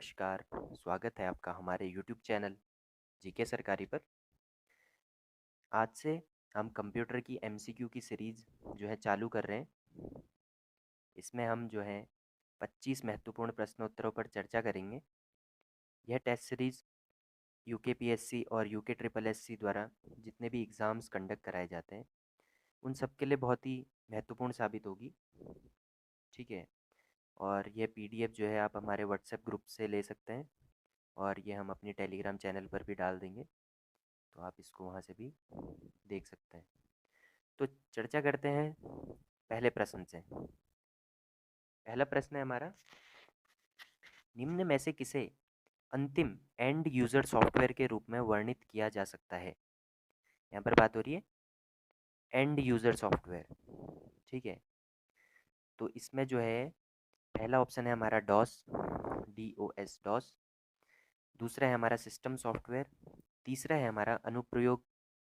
नमस्कार, स्वागत है आपका हमारे यूट्यूब चैनल जीके सरकारी पर। आज से हम कंप्यूटर की एमसीक्यू की सीरीज़ जो है चालू कर रहे हैं। इसमें हम जो है 25 महत्वपूर्ण प्रश्नोत्तरों पर चर्चा करेंगे। यह टेस्ट सीरीज़ यूकेपीएससी और यूके ट्रिपल एससी द्वारा जितने भी एग्ज़ाम्स कंडक्ट कराए जाते हैं उन सब के लिए बहुत ही महत्वपूर्ण साबित होगी। ठीक है। और यह पीडीएफ जो है आप हमारे व्हाट्सएप ग्रुप से ले सकते हैं और ये हम अपनी टेलीग्राम चैनल पर भी डाल देंगे, तो आप इसको वहाँ से भी देख सकते हैं। तो चर्चा करते हैं पहले प्रश्न से। पहला प्रश्न है हमारा, निम्न में से किसे अंतिम एंड यूज़र सॉफ्टवेयर के रूप में वर्णित किया जा सकता है। यहाँ पर बात हो रही है एंड यूज़र सॉफ्टवेयर। ठीक है। तो इसमें जो है पहला ऑप्शन है हमारा डॉस, DOS डॉस। दूसरा है हमारा सिस्टम सॉफ्टवेयर। तीसरा है हमारा अनुप्रयोग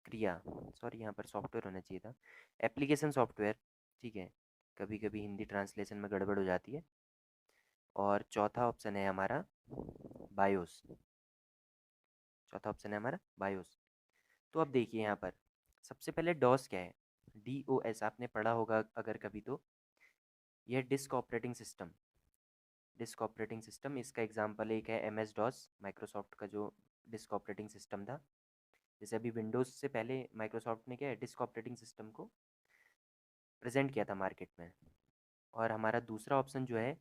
क्रिया, सॉरी यहाँ पर सॉफ्टवेयर होना चाहिए था, एप्लीकेशन सॉफ्टवेयर। ठीक है, कभी कभी हिंदी ट्रांसलेशन में गड़बड़ हो जाती है। और चौथा ऑप्शन है हमारा बायोस। चौथा ऑप्शन है हमारा बायोस। तो अब देखिए यहाँ पर सबसे पहले डॉस क्या है। DOS आपने पढ़ा होगा अगर कभी, तो यह disk operating system. Disk operating system इसका एग्जांपल एक है MS DOS, माइक्रोसॉफ्ट का जो डिस्क ऑपरेटिंग सिस्टम था। जैसे अभी विंडोज़ से पहले माइक्रोसॉफ्ट ने क्या है, डिस्क ऑपरेटिंग सिस्टम को प्रेजेंट किया था मार्केट में। और हमारा दूसरा ऑप्शन जो है,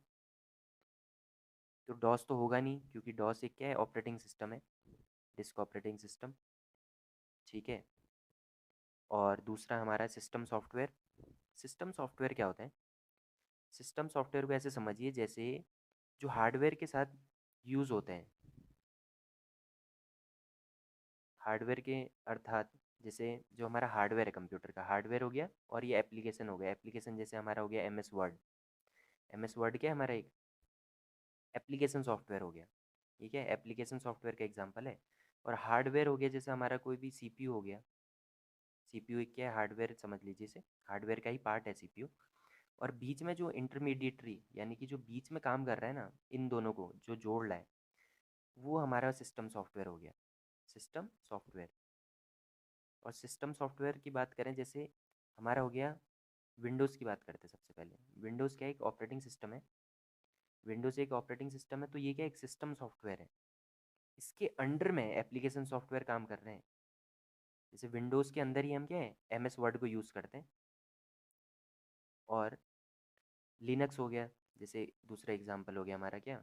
तो डॉस तो होगा नहीं क्योंकि डॉस एक क्या है, ऑपरेटिंग सिस्टम है, डिस्क ऑपरेटिंग सिस्टम। ठीक है। और दूसरा हमारा सिस्टम सॉफ्टवेयर। सिस्टम सॉफ्टवेयर क्या होता है? सिस्टम सॉफ्टवेयर को ऐसे समझिए जैसे जो हार्डवेयर के साथ यूज़ होते हैं। हार्डवेयर के अर्थात जैसे जो हमारा हार्डवेयर है, कंप्यूटर का हार्डवेयर हो गया, और ये एप्लीकेशन हो गया। एप्लीकेशन जैसे हमारा हो गया MS वर्ड। MS वर्ड क्या है, हमारा एक एप्लीकेशन सॉफ्टवेयर हो गया। ठीक है, एप्लीकेशन सॉफ्टवेयर का एग्जांपल है। और हार्डवेयर हो गया जैसे हमारा कोई भी CPU हो गया। CPU एक क्या है, हार्डवेयर समझ लीजिए इसे, हार्डवेयर का ही पार्ट है CPU। और बीच में जो इंटरमीडिएटरी यानी कि जो बीच में काम कर रहा है ना, इन दोनों को जो जोड़ रहा है, वो हमारा सिस्टम सॉफ्टवेयर हो गया, सिस्टम सॉफ्टवेयर। और सिस्टम सॉफ्टवेयर की बात करें, जैसे हमारा हो गया विंडोज़ की बात करते हैं। सबसे पहले विंडोज़ क्या एक ऑपरेटिंग सिस्टम है। विंडोज़ एक ऑपरेटिंग सिस्टम है, तो ये क्या एक सिस्टम सॉफ्टवेयर है। इसके अंडर में एप्लीकेशन सॉफ्टवेयर काम कर रहे हैं। जैसे विंडोज़ के अंदर ही हम क्या है, MS वर्ड को यूज़ करते हैं। और लिनक्स हो गया, जैसे दूसरा एग्जांपल हो गया हमारा क्या,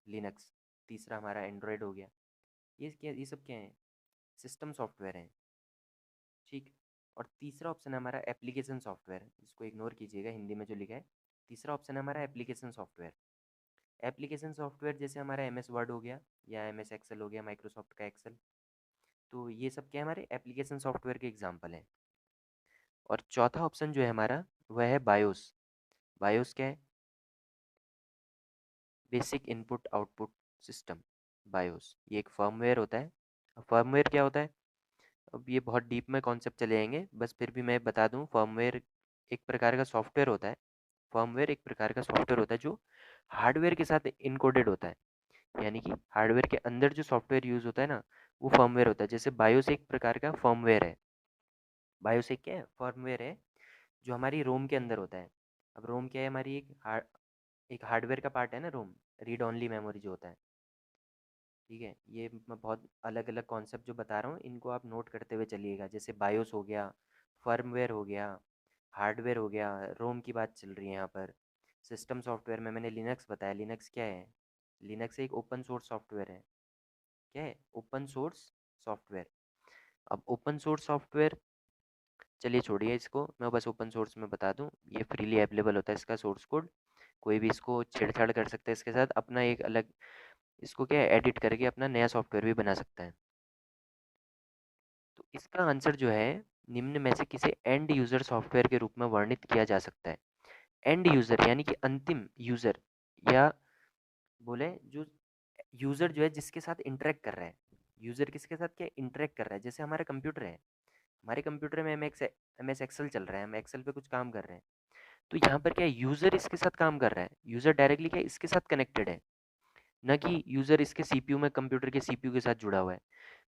लिनक्स। तीसरा हमारा एंड्रॉयड हो गया। ये क्या, ये सब क्या है, सिस्टम सॉफ्टवेयर हैं। ठीक। और तीसरा ऑप्शन है हमारा एप्लीकेशन सॉफ्टवेयर। इसको इग्नोर कीजिएगा, हिंदी में जो लिखा है। तीसरा ऑप्शन है हमारा एप्लीकेशन सॉफ्टवेयर। एप्लीकेशन सॉफ्टवेयर जैसे हमारा MS वर्ड हो गया या MS एक्सेल हो गया, माइक्रोसॉफ्ट का एक्सेल। तो ये सब क्या है, हमारे एप्लीकेशन सॉफ्टवेयर के एग्जाम्पल हैं। और चौथा ऑप्शन जो है हमारा वह है बायोस। बायोस क्या है, basic input output system. BIOS ये एक फर्मवेयर होता है। फर्मवेयर क्या होता है, अब ये बहुत डीप में कॉन्सेप्ट चले जाएंगे, बस फिर भी मैं बता दूं, फर्मवेयर एक प्रकार का सॉफ्टवेयर होता है। फर्मवेयर एक प्रकार का सॉफ्टवेयर होता है जो हार्डवेयर के साथ इनकोडेड होता है। यानी कि हार्डवेयर के अंदर जो सॉफ्टवेयर यूज़ होता है ना, वो फर्मवेयर होता है। जैसे बायोस एक प्रकार का फर्मवेयर है। बायोस एक क्या है, फर्मवेयर है जो हमारी रोम के अंदर होता है। अब रोम क्या है, हमारी एक हार्डवेयर का पार्ट है ना रोम, रीड ओनली मेमोरी जो होता है। ठीक है, ये मैं बहुत अलग अलग कॉन्सेप्ट जो बता रहा हूँ इनको आप नोट करते हुए चलिएगा। जैसे बायोस हो गया, फर्मवेयर हो गया, हार्डवेयर हो गया, रोम की बात चल रही है यहाँ पर। सिस्टम सॉफ्टवेयर में मैंने लिनक्स बताया। लिनक्स क्या है, लिनक्स एक ओपन सोर्स सॉफ्टवेयर है। क्या है, ओपन सोर्स सॉफ्टवेयर। अब ओपन सोर्स सॉफ्टवेयर, चलिए छोड़िए इसको, मैं बस ओपन सोर्स में बता दूं, ये फ्रीली अवेलेबल होता है इसका सोर्स कोड। कोई भी इसको छेड़छाड़ कर सकता है, इसके साथ अपना एक अलग, इसको क्या है, एडिट करके अपना नया सॉफ्टवेयर भी बना सकता है। तो इसका आंसर जो है, निम्न में से किसे एंड यूज़र सॉफ्टवेयर के रूप में वर्णित किया जा सकता है। एंड यूज़र यानी कि अंतिम यूज़र, या बोले जो यूज़र जो है जिसके साथ इंटरेक्ट कर रहा है। यूज़र किसके साथ क्या इंटरेक्ट कर रहा है, जैसे हमारा कंप्यूटर है। हमारे कंप्यूटर में MS एक्सेल चल रहा है, हम एक्सेल पे कुछ काम कर रहे हैं। तो यहाँ पर क्या यूज़र इसके साथ काम कर रहा है, यूज़र डायरेक्टली क्या इसके साथ कनेक्टेड है। ना कि यूज़र इसके सीपीयू में कंप्यूटर के सीपीयू के साथ जुड़ा हुआ है।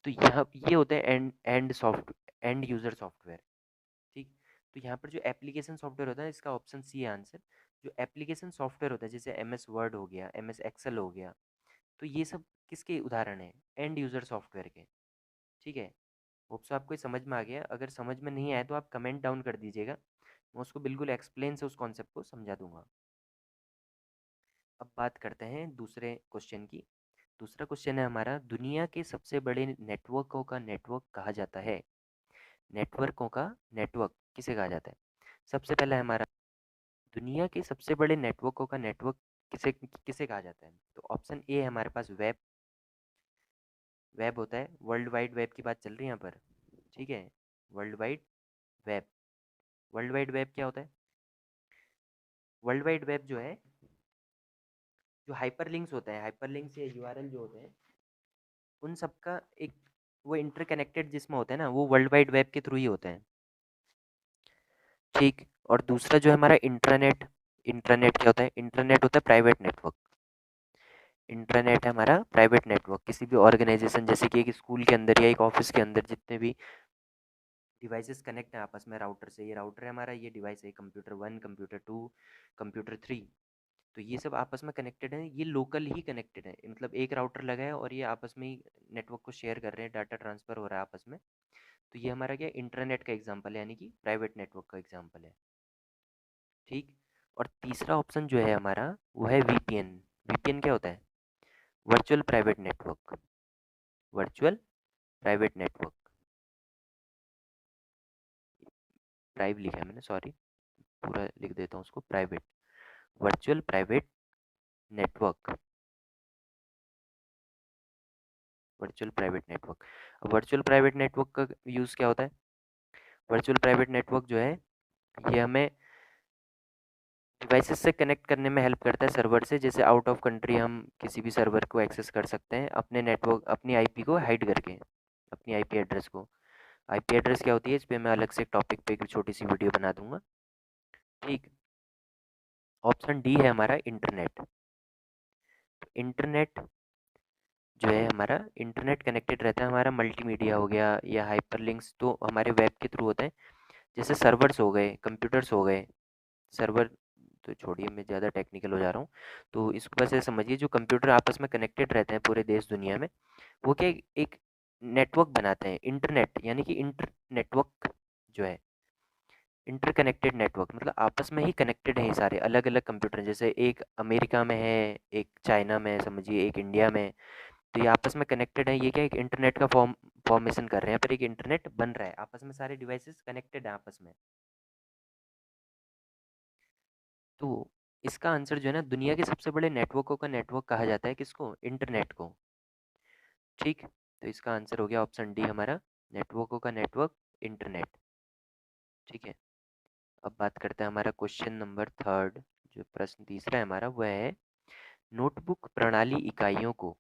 तो यहाँ ये होता है एंड यूज़र सॉफ्टवेयर। ठीक, तो यहाँ पर जो एप्लीकेशन सॉफ्टवेयर होता है, इसका ऑप्शन सी है आंसर। जो एप्लीकेशन सॉफ्टवेयर होता है जैसे एम एस वर्ड हो गया, एम एस एक्सेल हो गया, तो ये सब किसके उदाहरण हैं? एंड यूज़र सॉफ्टवेयर के। ठीक है, होप सो आपको ये समझ में आ गया। अगर समझ में नहीं आया तो आप कमेंट डाउन कर दीजिएगा, मैं उसको बिल्कुल एक्सप्लेन से उस कॉन्सेप्ट को समझा दूंगा। अब बात करते हैं दूसरे क्वेश्चन की। दूसरा क्वेश्चन है हमारा, दुनिया के सबसे बड़े नेटवर्कों का नेटवर्क कहा जाता है? नेटवर्कों का नेटवर्क किसे कहा जाता है? सबसे पहला है हमारा, दुनिया के सबसे बड़े नेटवर्कों का नेटवर्क किसे किसे कहा जाता है? तो ऑप्शन ए है हमारे पास वेब। वेब होता है, वर्ल्ड वाइड वेब की बात चल रही है यहाँ पर। ठीक है, world wide web. World wide web क्या होता है? वर्ल्ड वाइड वेब जो है, जो हाइपर लिंक्स होते हैं, हाइपर लिंक्स या यूआरएल जो होते हैं, उन सब का एक वो इंटरकनेक्टेड जिसमें होते हैं ना, वो वर्ल्ड वाइड वेब के थ्रू ही होते हैं। ठीक, और दूसरा जो है हमारा इंटरनेट। इंटरनेट क्या होता है? इंटरनेट होता है प्राइवेट नेटवर्क। इंटरनेट है हमारा प्राइवेट नेटवर्क। किसी भी ऑर्गेनाइजेशन जैसे कि एक स्कूल के अंदर या एक ऑफिस के अंदर जितने भी डिवाइसेस कनेक्ट हैं आपस में राउटर से, ये राउटर है हमारा, ये डिवाइस है कंप्यूटर 1, कंप्यूटर 2, कंप्यूटर 3, तो ये सब आपस में कनेक्टेड हैं, ये लोकल ही कनेक्टेड है, मतलब एक राउटर लगा है और ये आपस में ही नेटवर्क को शेयर कर रहे हैं, डाटा ट्रांसफ़र हो रहा है आपस में। तो ये हमारा क्या, इंटरनेट का एग्जांपल है, यानी कि प्राइवेट नेटवर्क का एग्जांपल है। ठीक, और तीसरा ऑप्शन जो है हमारा वो है वीपीएन। वीपीएन क्या होता है? Virtual private network. Virtual private network, priv लिखा है मैंने, सॉरी, पूरा लिख देता हूँ उसको, private, virtual private network. Virtual private network, अब वर्चुअल प्राइवेट नेटवर्क का यूज़ क्या होता है? वर्चुअल प्राइवेट नेटवर्क जो है, ये हमें डिवाइसेस से कनेक्ट करने में हेल्प करता है सर्वर से। जैसे आउट ऑफ कंट्री हम किसी भी सर्वर को एक्सेस कर सकते हैं अपने नेटवर्क, अपनी आईपी को हाइड करके, अपनी आईपी एड्रेस को। आईपी एड्रेस क्या होती है, इस पे मैं अलग से एक टॉपिक पे एक छोटी सी वीडियो बना दूंगा। ठीक, ऑप्शन डी है हमारा इंटरनेट। इंटरनेट जो है हमारा, इंटरनेट कनेक्टेड रहता है हमारा, मल्टीमीडिया हो गया या हाइपरलिंक्स तो हमारे वेब के थ्रू होते हैं। जैसे सर्वर्स हो गए, कंप्यूटर्स हो गए, सर्वर तो छोड़िए, मैं ज़्यादा टेक्निकल हो जा रहा हूँ, तो इसको बस ऐसे समझिए, जो कंप्यूटर आपस में कनेक्टेड रहते हैं पूरे देश दुनिया में, वो क्या एक नेटवर्क बनाते हैं, इंटरनेट यानी कि इंटर नेटवर्क जो है, इंटरकनेक्टेड नेटवर्क मतलब आपस में ही कनेक्टेड हैं ये सारे अलग अलग कंप्यूटर, जैसे एक अमेरिका में है, एक चाइना में समझिए, एक इंडिया में, तो ये आपस में कनेक्टेड है। ये क्या एक इंटरनेट का फॉर्मेशन कर रहे हैं, पर एक इंटरनेट बन रहा है, आपस में सारे डिवाइसेस कनेक्टेड हैं आपस में। तो इसका आंसर जो है ना, दुनिया के सबसे बड़े नेटवर्कों का नेटवर्क कहा जाता है किसको? इंटरनेट को। ठीक, तो इसका आंसर हो गया ऑप्शन डी हमारा, नेटवर्कों का नेटवर्क, इंटरनेट। ठीक है, अब बात करते हैं हमारा क्वेश्चन नंबर थर्ड। जो प्रश्न तीसरा है हमारा वह है, नोटबुक प्रणाली इकाइयों को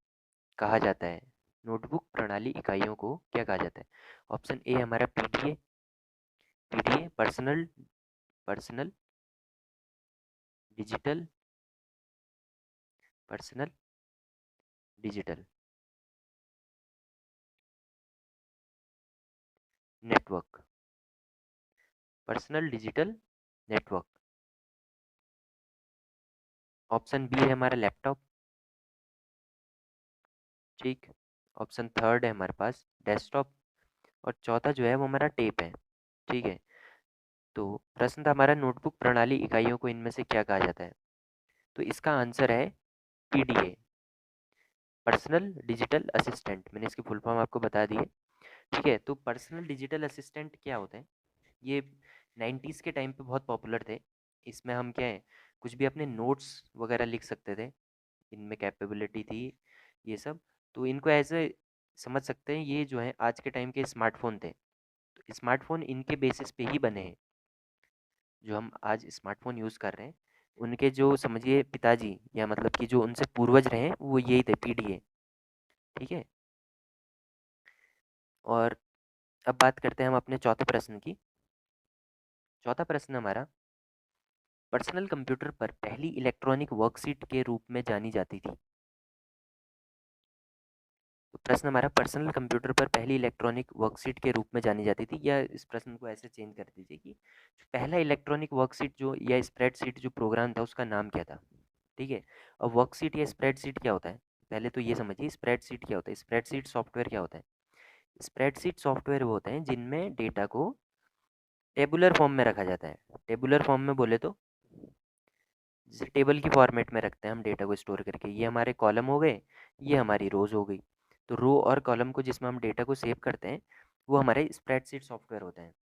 कहा जाता है? नोटबुक प्रणाली इकाइयों को क्या कहा जाता है? ऑप्शन ए हमारा PDA. PDA personal, personal digital, personal digital network, personal digital network. Option B है हमारा लैपटॉप। ठीक, ऑप्शन थर्ड है हमारे पास डेस्कटॉप, और चौथा जो है वो हमारा टेप है। ठीक है, तो प्रश्न था हमारा, नोटबुक प्रणाली इकाइयों को इनमें से क्या कहा जाता है? तो इसका आंसर है पीडीए, पर्सनल डिजिटल असिस्टेंट। मैंने इसकी फुल फॉर्म आपको बता दी है। ठीक है, तो पर्सनल डिजिटल असिस्टेंट क्या होते हैं? ये 90s के टाइम पे बहुत पॉपुलर थे। इसमें हम क्या है, कुछ भी अपने नोट्स वगैरह लिख सकते थे, इनमें कैपेबिलिटी थी ये सब। तो इनको एज ए समझ सकते हैं, ये जो है आज के टाइम के स्मार्टफोन थे, तो स्मार्टफोन इनके बेसिस पे ही बने हैं। जो हम आज स्मार्टफोन यूज़ कर रहे हैं, उनके जो समझिए पिताजी या मतलब कि जो उनसे पूर्वज रहे हैं, वो यही थे, पीडीए। ठीक है, और अब बात करते हैं हम अपने चौथे प्रश्न की। चौथा प्रश्न हमारा, पर्सनल कंप्यूटर पर पहली इलेक्ट्रॉनिक वर्कशीट के रूप में जानी जाती थी? प्रश्न हमारा, पर्सनल कंप्यूटर पर पहली इलेक्ट्रॉनिक वर्कशीट के रूप में जानी जाती थी, या इस प्रश्न को ऐसे चेंज कर दीजिए कि जो पहला इलेक्ट्रॉनिक वर्कशीट जो या स्प्रेडशीट जो प्रोग्राम था उसका नाम क्या था। ठीक है, अब वर्कशीट या स्प्रेडशीट क्या होता है, पहले तो ये समझिए स्प्रेडशीट क्या होता है। स्प्रेडशीट सॉफ्टवेयर क्या होता है? स्प्रेडशीट सॉफ्टवेयर वो होते हैं जिनमें डेटा को टेबुलर फॉर्म में रखा जाता है। टेबुलर फॉर्म में बोले तो जैसे टेबल की फॉर्मेट में रखते हैं हम डेटा को स्टोर करके, ये हमारे कॉलम हो गए, ये हमारी रोज हो गई। तो रो और कॉलम को जिसमें हम डेटा को सेव करते हैं वो हमारे स्प्रेडशीट सॉफ्टवेयर होते हैं।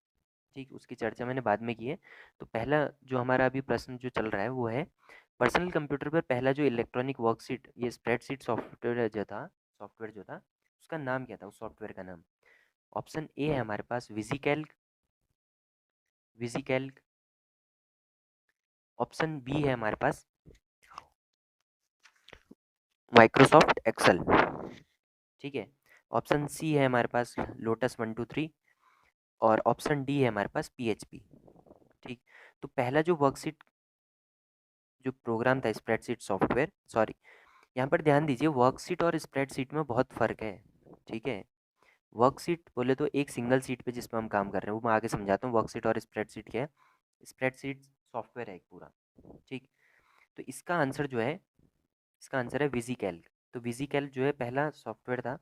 ठीक, उसकी चर्चा मैंने बाद में की है। तो पहला जो हमारा अभी प्रश्न जो चल रहा है वो है, पर्सनल कंप्यूटर पर पहला जो इलेक्ट्रॉनिक वर्कशीट ये स्प्रेडशीट सॉफ्टवेयर जो था उसका नाम क्या था, उस सॉफ्टवेयर का नाम। ऑप्शन ए है हमारे पास विजिकैल्क। विजिकैल्क। ऑप्शन बी है हमारे पास माइक्रोसॉफ्ट एक्सेल। ठीक है, ऑप्शन सी है हमारे पास लोटस 123, और ऑप्शन डी है हमारे पास पीएचपी। ठीक, तो पहला जो वर्कशीट जो प्रोग्राम था स्प्रेडशीट सॉफ्टवेयर, सॉरी यहाँ पर ध्यान दीजिए, वर्कशीट और स्प्रेडशीट में बहुत फ़र्क है। ठीक है, वर्कशीट बोले तो एक सिंगल सीट पे जिस पर हम काम कर रहे हैं, वो मैं आगे समझाता हूँ वर्कशीट और स्प्रेडशीट क्या है। स्प्रेडशीट सॉफ्टवेयर है एक पूरा। ठीक, तो इसका आंसर जो है, इसका आंसर है विजिकैल्क। तो विजिकैल्क जो है पहला सॉफ्टवेयर था,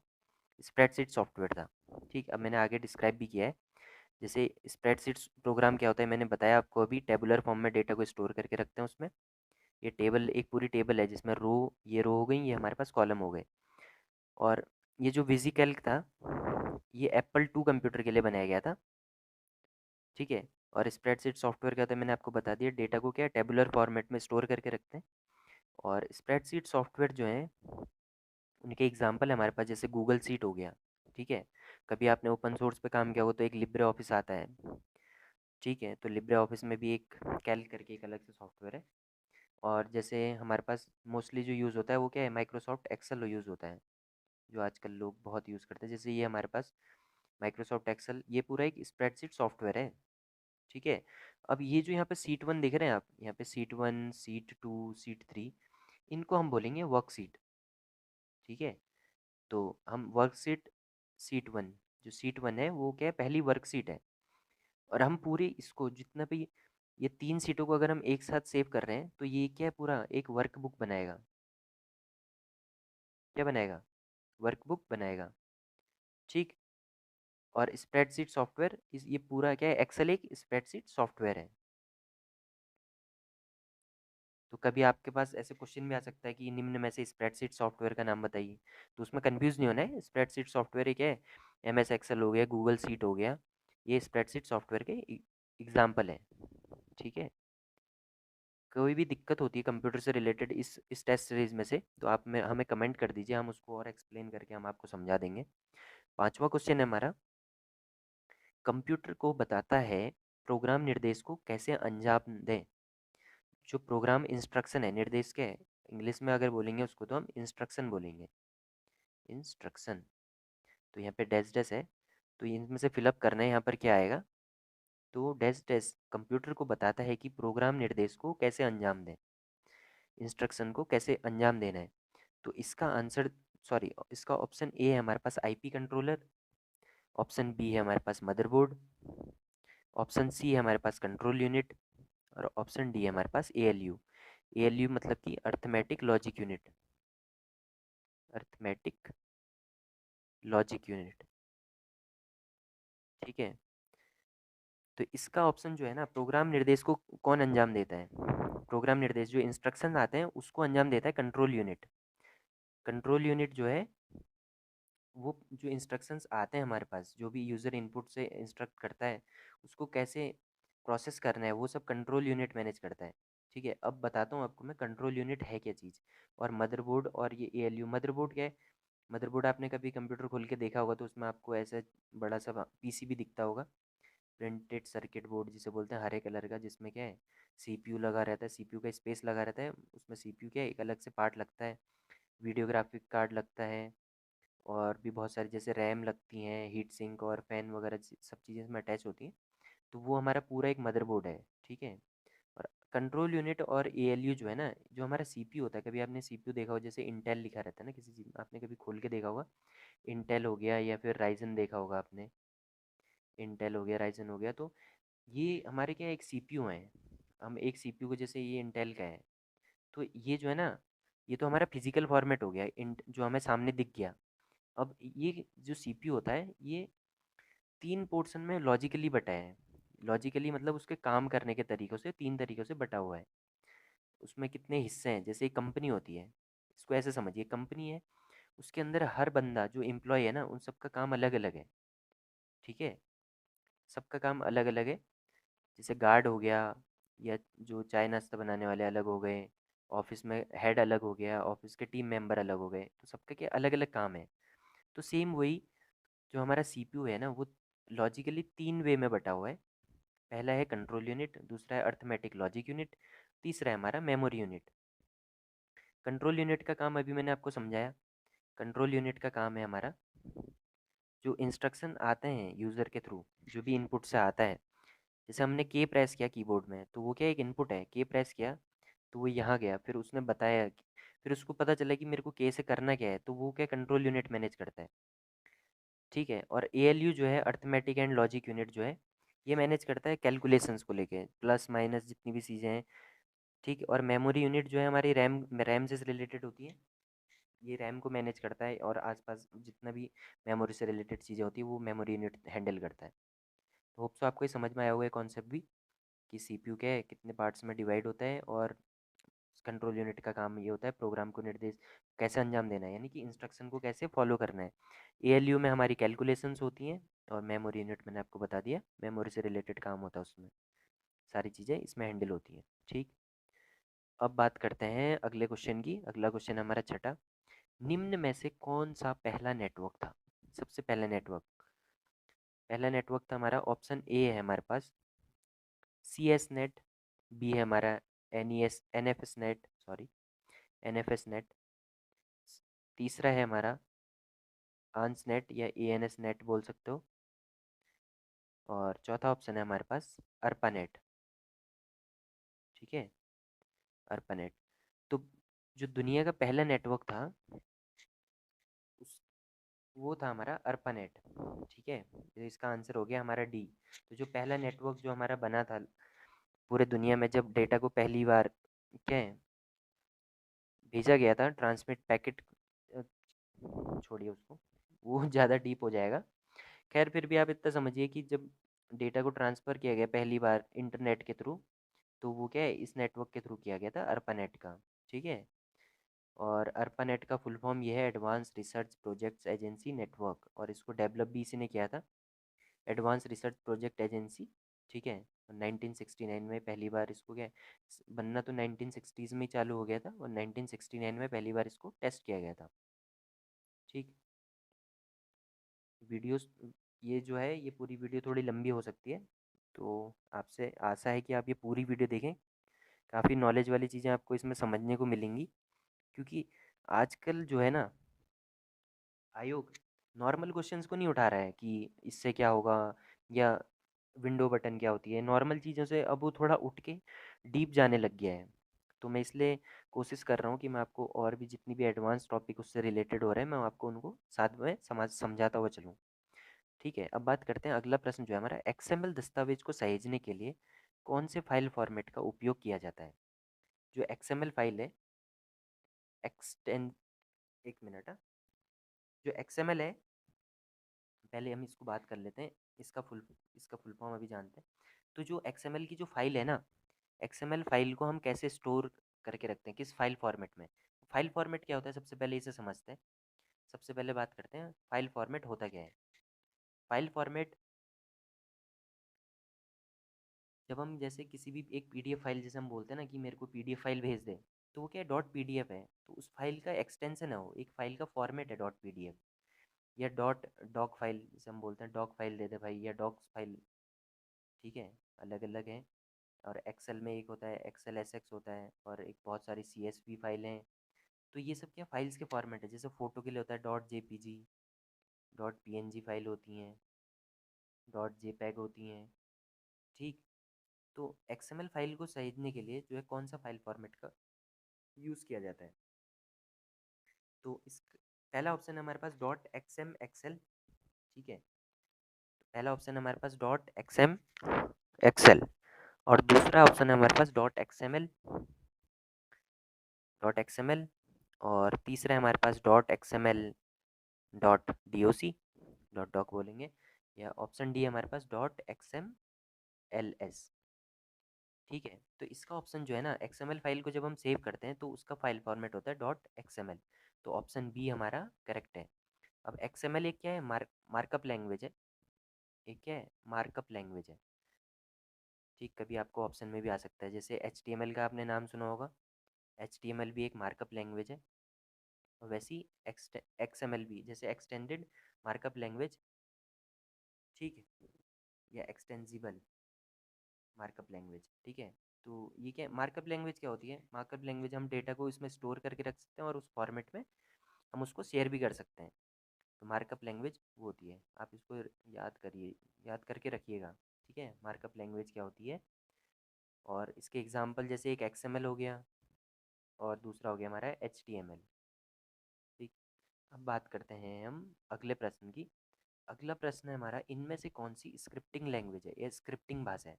स्प्रेडशीट सॉफ्टवेयर था। ठीक, अब मैंने आगे डिस्क्राइब भी किया है। जैसे स्प्रेडशीट प्रोग्राम क्या होता है मैंने बताया आपको अभी, टेबुलर फॉर्म में डेटा को स्टोर करके रखते हैं उसमें। ये टेबल एक पूरी टेबल है जिसमें रो, ये रो हो गई, ये हमारे पास कॉलम हो गए। और ये जो विजिकैल्क था ये एप्पल 2 कंप्यूटर के लिए बनाया गया था। ठीक है, और स्प्रेडशीट सॉफ्टवेयर क्या होता है मैंने आपको बता दिया, डेटा को क्या टेबुलर फॉर्मेट में स्टोर करके रखते हैं। और स्प्रेडशीट सॉफ्टवेयर जो है उनके एग्जांपल है हमारे पास, जैसे गूगल सीट हो गया। ठीक है, कभी आपने ओपन सोर्स पे काम किया हो तो एक लिब्रे ऑफिस आता है। ठीक है, तो लिब्रे ऑफिस में भी एक कैल्क करके एक अलग से सॉफ्टवेयर है। और जैसे हमारे पास मोस्टली जो यूज़ होता है वो क्या है, माइक्रोसॉफ्ट एक्सेल यूज़ होता है, जो आजकल लोग बहुत यूज़ करते हैं। जैसे ये हमारे पास माइक्रोसॉफ्ट एक्सेल, ये पूरा एक स्प्रेडशीट सॉफ्टवेयर है। ठीक है, अब ये जो यहाँ पे सीट 1 देख रहे हैं आप, यहाँ पे सीट 1, सीट 2, सीट 3, इनको हम बोलेंगे वर्कशीट। ठीक है, तो हम वर्कशीट, सीट 1, जो सीट 1 है वो क्या है, पहली वर्कशीट है। और हम पूरे इसको जितना भी ये 3 सीटों को अगर हम एक साथ सेव कर रहे हैं तो ये क्या है, पूरा एक वर्कबुक बनाएगा। क्या बनाएगा? वर्कबुक बनाएगा। ठीक, और स्प्रेडशीट सॉफ्टवेयर इस ये पूरा क्या है, एक्सेल एक स्प्रेडशीट सॉफ्टवेयर है। तो कभी आपके पास ऐसे क्वेश्चन भी आ सकता है कि निम्न में से स्प्रेडशीट सॉफ्टवेयर का नाम बताइए, तो उसमें कंफ्यूज नहीं होना है। स्प्रेडशीट सॉफ्टवेयर एक है, एम एस एक्सेल हो गया, गूगल सीट हो गया, ये स्प्रेडशीट सॉफ्टवेयर के एग्जाम्पल हैं। ठीक है, कोई भी दिक्कत होती है कंप्यूटर से रिलेटेड इस टेस्ट सीरीज में से तो आप में हमें कमेंट कर दीजिए, हम उसको और एक्सप्लेन करके हम आपको समझा देंगे। पांचवा क्वेश्चन है हमारा, कंप्यूटर को बताता है प्रोग्राम निर्देश को कैसे अंजाम दें। जो प्रोग्राम इंस्ट्रक्शन है, निर्देश के इंग्लिश में अगर बोलेंगे उसको तो हम इंस्ट्रक्शन बोलेंगे। इंस्ट्रक्शन, तो यहाँ पे डैश डैश है, तो इनमें से फिलअप करना है, यहाँ पर क्या आएगा, तो डैश डैश कंप्यूटर को बताता है कि प्रोग्राम निर्देश को कैसे अंजाम दें, इंस्ट्रक्शन को कैसे अंजाम देना है। तो इसका आंसर, सॉरी, इसका ऑप्शन ए है हमारे पास आईपी कंट्रोलर, ऑप्शन बी है हमारे पास मदरबोर्ड, ऑप्शन सी है हमारे पास कंट्रोल यूनिट, और ऑप्शन डी है हमारे पास एएलयू। एएलयू मतलब कि arithmetic logic unit. Arithmetic logic unit. ठीक है, तो इसका ऑप्शन जो है ना, प्रोग्राम निर्देश को कौन अंजाम देता है, प्रोग्राम निर्देश जो इंस्ट्रक्शन आते हैं उसको अंजाम देता है कंट्रोल यूनिट। कंट्रोल यूनिट जो है वो जो इंस्ट्रक्शंस आते हैं हमारे पास, जो भी यूज़र इनपुट से इंस्ट्रक्ट करता है उसको कैसे प्रोसेस करना है, वो सब कंट्रोल यूनिट मैनेज करता है। ठीक है, अब बताता हूँ आपको मैं कंट्रोल यूनिट है क्या चीज़। और मदरबोर्ड और ये एएलयू, मदरबोर्ड क्या है, मदरबोर्ड आपने कभी कंप्यूटर खोल के देखा होगा तो उसमें आपको ऐसा बड़ा सा पीसीबी दिखता होगा, प्रिंटेड सर्किट बोर्ड जिसे बोलते हैं, हरे कलर का, जिसमें क्या है सीपीयू लगा रहता है, सीपीयू का स्पेस लगा रहता है, उसमें सीपीयू क्या है एक अलग से पार्ट लगता है, वीडियो ग्राफिक कार्ड लगता है, और भी बहुत सारी जैसे रैम लगती हैं, हीट सिंक और फैन वगैरह सब चीज़ें इसमें अटैच होती हैं। तो वो हमारा पूरा एक मदरबोर्ड है। ठीक है, और कंट्रोल यूनिट और एएलयू जो है ना, जो हमारा सीपीयू होता है, कभी आपने सीपीयू देखा हो, जैसे इंटेल लिखा रहता है ना किसी चीज़ में, आपने कभी खोल के देखा होगा, इंटेल हो गया या फिर राइजन देखा होगा आपने, इंटेल हो गया, राइजन हो गया, तो ये हमारे क्या एक सीपीयू हैं। हम एक सीपीयू को, जैसे ये इंटेल का है, तो ये जो है ना, ये तो हमारा फिजिकल फॉर्मेट हो गया, इंट जो हमें सामने दिख गया। अब ये जो सीपीयू होता है, ये 3 पोर्शन में लॉजिकली बटा है। लॉजिकली मतलब उसके काम करने के तरीक़ों से 3 तरीक़ों से बटा हुआ है। उसमें कितने हिस्से हैं, जैसे एक कंपनी होती है, इसको ऐसे समझिए, कंपनी है, उसके अंदर हर बंदा जो एम्प्लॉय है ना, उन सबका काम अलग-अलग है, ठीक है? सबका काम अलग-अलग है। जैसे गार्ड हो गया, या जो चाय नाश्ता बनाने वाले अलग हो गए, ऑफिस में हेड अलग हो गया, ऑफिस के टीम मेंबर अलग हो गए, तो सबके के अलग-अलग काम है। तो सेम वही जो हमारा सीपीयू है ना, वो लॉजिकली 3 वे में बटा हुआ है। पहला है कंट्रोल यूनिट, दूसरा है अर्थमेटिक लॉजिक यूनिट, तीसरा है हमारा मेमोरी यूनिट। कंट्रोल यूनिट का काम अभी मैंने आपको समझाया। कंट्रोल यूनिट का काम है हमारा, जो इंस्ट्रक्शन आते हैं यूज़र के थ्रू, जो भी इनपुट से आता है, जैसे हमने के प्रेस किया कीबोर्ड में, तो वो क्या एक इनपुट है, के प्रेस किया तो वो यहाँ गया, फिर उसने बताया फिर उसको पता चला कि मेरे को के से करना क्या है, तो वो क्या कंट्रोल यूनिट मैनेज करता है, ठीक है। और एएलयू जो है, अर्थमेटिक एंड लॉजिक यूनिट जो है, ये मैनेज करता है कैलकुलेशंस को लेके, प्लस माइनस जितनी भी चीज़ें हैं, ठीक है। और मेमोरी यूनिट जो है हमारी रैम रैम से रिलेटेड होती है, ये रैम को मैनेज करता है, और आसपास जितना भी मेमोरी से रिलेटेड चीज़ें होती है वो मेमोरी यूनिट हैंडल करता है। तो होप सो आपको ये समझ में आया होगा कॉन्सेप्ट भी, कि सीपीयू के कितने पार्ट्स में डिवाइड होता है, और कंट्रोल यूनिट का काम ये होता है प्रोग्राम को निर्देश कैसे अंजाम देना है, यानी कि इंस्ट्रक्शन को कैसे फॉलो करना है। एएलयू में हमारी कैलकुलेशंस होती हैं, और मेमोरी यूनिट मैंने आपको बता दिया, मेमोरी से रिलेटेड काम होता है उसमें, सारी चीज़ें इसमें हैंडल होती हैं, ठीक। अब बात करते हैं अगले क्वेश्चन की। अगला क्वेश्चन हमारा छठा, निम्न में से कौन सा पहला नेटवर्क था? सबसे पहला नेटवर्क था हमारा, ऑप्शन ए है हमारे पास सी एस नेट, बी है हमारा N F S net, sorry NFS net, तीसरा है हमारा आंस नेट या ANS नेट बोल सकते हो, और चौथा ऑप्शन है हमारे पास अर्पा नेट, ठीक है, अर्पा नेट। तो जो दुनिया का पहला नेटवर्क था, उस वो था हमारा अर्पा नेट, ठीक है। तो इसका आंसर हो गया हमारा डी। तो जो पहला नेटवर्क जो हमारा बना था पूरे दुनिया में, जब डेटा को पहली बार क्या है भेजा गया था, ट्रांसमिट पैकेट, छोड़िए उसको, वो ज़्यादा डीप हो जाएगा। खैर फिर भी आप इतना समझिए कि जब डेटा को ट्रांसफ़र किया गया पहली बार इंटरनेट के थ्रू, तो वो क्या है, इस नेटवर्क के थ्रू किया गया था, अर्पानेट का, ठीक है। और अर्पानेट का फुल फॉर्म ये है, advance research projects agency network, और इसको डेवलप भी इसी ने किया था, एडवांस रिसर्च प्रोजेक्ट एजेंसी, ठीक है। 1969 में पहली बार इसको क्या है, बनना तो 1960s में ही चालू हो गया था, और 1969 में पहली बार इसको टेस्ट किया गया था, ठीक। वीडियोस, ये जो है, ये पूरी वीडियो थोड़ी लंबी हो सकती है, तो आपसे आशा है कि आप ये पूरी वीडियो देखें। काफ़ी नॉलेज वाली चीज़ें आपको इसमें समझने को मिलेंगी, क्योंकि आजकल जो है ना, आयोग नॉर्मल क्वेश्चंस को नहीं उठा रहा है कि इससे क्या होगा, या विंडो बटन क्या होती है, नॉर्मल चीज़ों से अब वो थोड़ा उठ के डीप जाने लग गया है। तो मैं इसलिए कोशिश कर रहा हूँ कि मैं आपको और भी जितनी भी एडवांस टॉपिक उससे रिलेटेड हो रहे हैं, मैं आपको उनको साथ में समझाता हुआ चलूँ, ठीक है। अब बात करते हैं, अगला प्रश्न जो है हमारा, एक्सएमएल दस्तावेज को सहेजने के लिए कौन से फाइल फॉर्मेट का उपयोग किया जाता है? जो एक्सएमएल फाइल है, एक्सटेंड एक मिनट, जो एक्सएमएल है, पहले हम इसको बात कर लेते हैं, इसका फुल फॉर्म अभी जानते हैं। तो जो एक्सएमएल की जो फाइल है ना, एक्सएमएल फाइल को हम कैसे स्टोर करके रखते हैं, किस फाइल फॉर्मेट में? फाइल फॉर्मेट क्या होता है, सबसे पहले इसे समझते हैं। सबसे पहले बात करते हैं फाइल फॉर्मेट होता क्या है। फाइल फॉर्मेट, जब हम जैसे किसी भी एक पीडीएफ फाइल, जैसे हम बोलते हैं ना कि मेरे को पीडीएफ फाइल भेज दे, तो वो क्या है, डॉट पीडीएफ है, तो उस फाइल का एक्सटेंशन है, वो एक फाइल का फॉर्मेट है डॉट पीडीएफ, या डॉट डॉक फाइल, जैसे हम बोलते हैं डॉक फाइल दे दे भाई, या डॉक्स फाइल, ठीक है, अलग अलग हैं। और एक्सेल में एक होता है एक्सेल एसएक्स होता है, और एक बहुत सारी सीएसवी फाइलें हैं। तो ये सब क्या फाइल्स के फॉर्मेट है, जैसे फ़ोटो के लिए होता है dot JPG, dot PNG file होती हैं, डॉट जेपैग होती हैं, ठीक। तो XML फाइल को सहेजने के लिए जो है कौन सा फाइल फॉर्मेट का यूज़ किया जाता है? तो इस पहला ऑप्शन है हमारे पास डॉट एक्सएम एक्सेल। ठीक है, तो पहला ऑप्शन है हमारे पास डॉट एक्सएम एक्सेल, और दूसरा ऑप्शन है हमारे पास डॉट एक्सएमएल, और तीसरा है हमारे पास dot XML dot DOC, dot doc बोलेंगे, या ऑप्शन डी है हमारे पास डॉट XMLS। ठीक है, तो इसका ऑप्शन जो है ना, XML फाइल को जब हम सेव करते हैं तो उसका फाइल फॉर्मेट होता है डॉट XML, तो ऑप्शन बी हमारा करेक्ट है। अब XML एक क्या है, मार्कअप लैंग्वेज है, एक क्या है, मार्कअप लैंग्वेज है। ठीक, कभी आपको ऑप्शन में भी आ सकता है, जैसे HTML का आपने नाम सुना होगा, HTML भी एक मार्कअप लैंग्वेज है, और वैसी XML भी, जैसे एक्सटेंडेड मार्कअप लैंग्वेज, ठीक है, या एक्सटेंसिबल मार्कअप लैंग्वेज। ठीक है, तो ये क्या मार्कअप लैंग्वेज क्या होती है? मार्कअप लैंग्वेज हम डेटा को इसमें स्टोर करके रख सकते हैं और उस फॉर्मेट में हम उसको शेयर भी कर सकते हैं, तो मार्कअप लैंग्वेज वो होती है। आप इसको याद करिए, याद करके रखिएगा। ठीक है, मार्कअप लैंग्वेज क्या होती है, और इसके एग्जांपल जैसे एक XML हो गया और दूसरा हो गया हमारा HTML। ठीक, अब बात करते हैं हम अगले प्रश्न की। अगला प्रश्न है हमारा, इनमें से कौन सी स्क्रिप्टिंग लैंग्वेज है या स्क्रिप्टिंग भाषा है?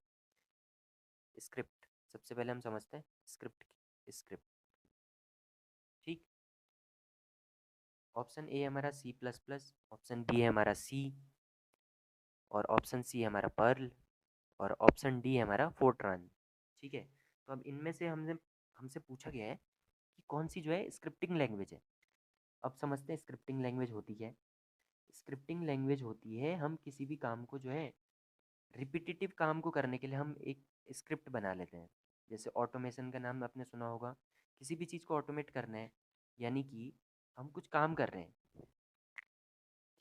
स्क्रिप्ट, सबसे पहले हम समझते हैं स्क्रिप्ट, स्क्रिप्ट। ठीक, ऑप्शन ए हमारा C++, ऑप्शन बी है हमारा सी, और ऑप्शन सी है हमारा पर्ल, और ऑप्शन डी है हमारा फोर्ट्रान। ठीक है, तो अब इनमें से हमने हमसे पूछा गया है कि कौन सी जो है स्क्रिप्टिंग लैंग्वेज है। अब समझते हैं स्क्रिप्टिंग लैंग्वेज होती है। स्क्रिप्टिंग लैंग्वेज होती है, हम किसी भी काम को जो है, रिपीटेटिव काम को करने के लिए हम एक स्क्रिप्ट बना लेते हैं। जैसे ऑटोमेशन का नाम आपने सुना होगा, किसी भी चीज़ को ऑटोमेट करना है, यानी कि हम कुछ काम कर रहे हैं।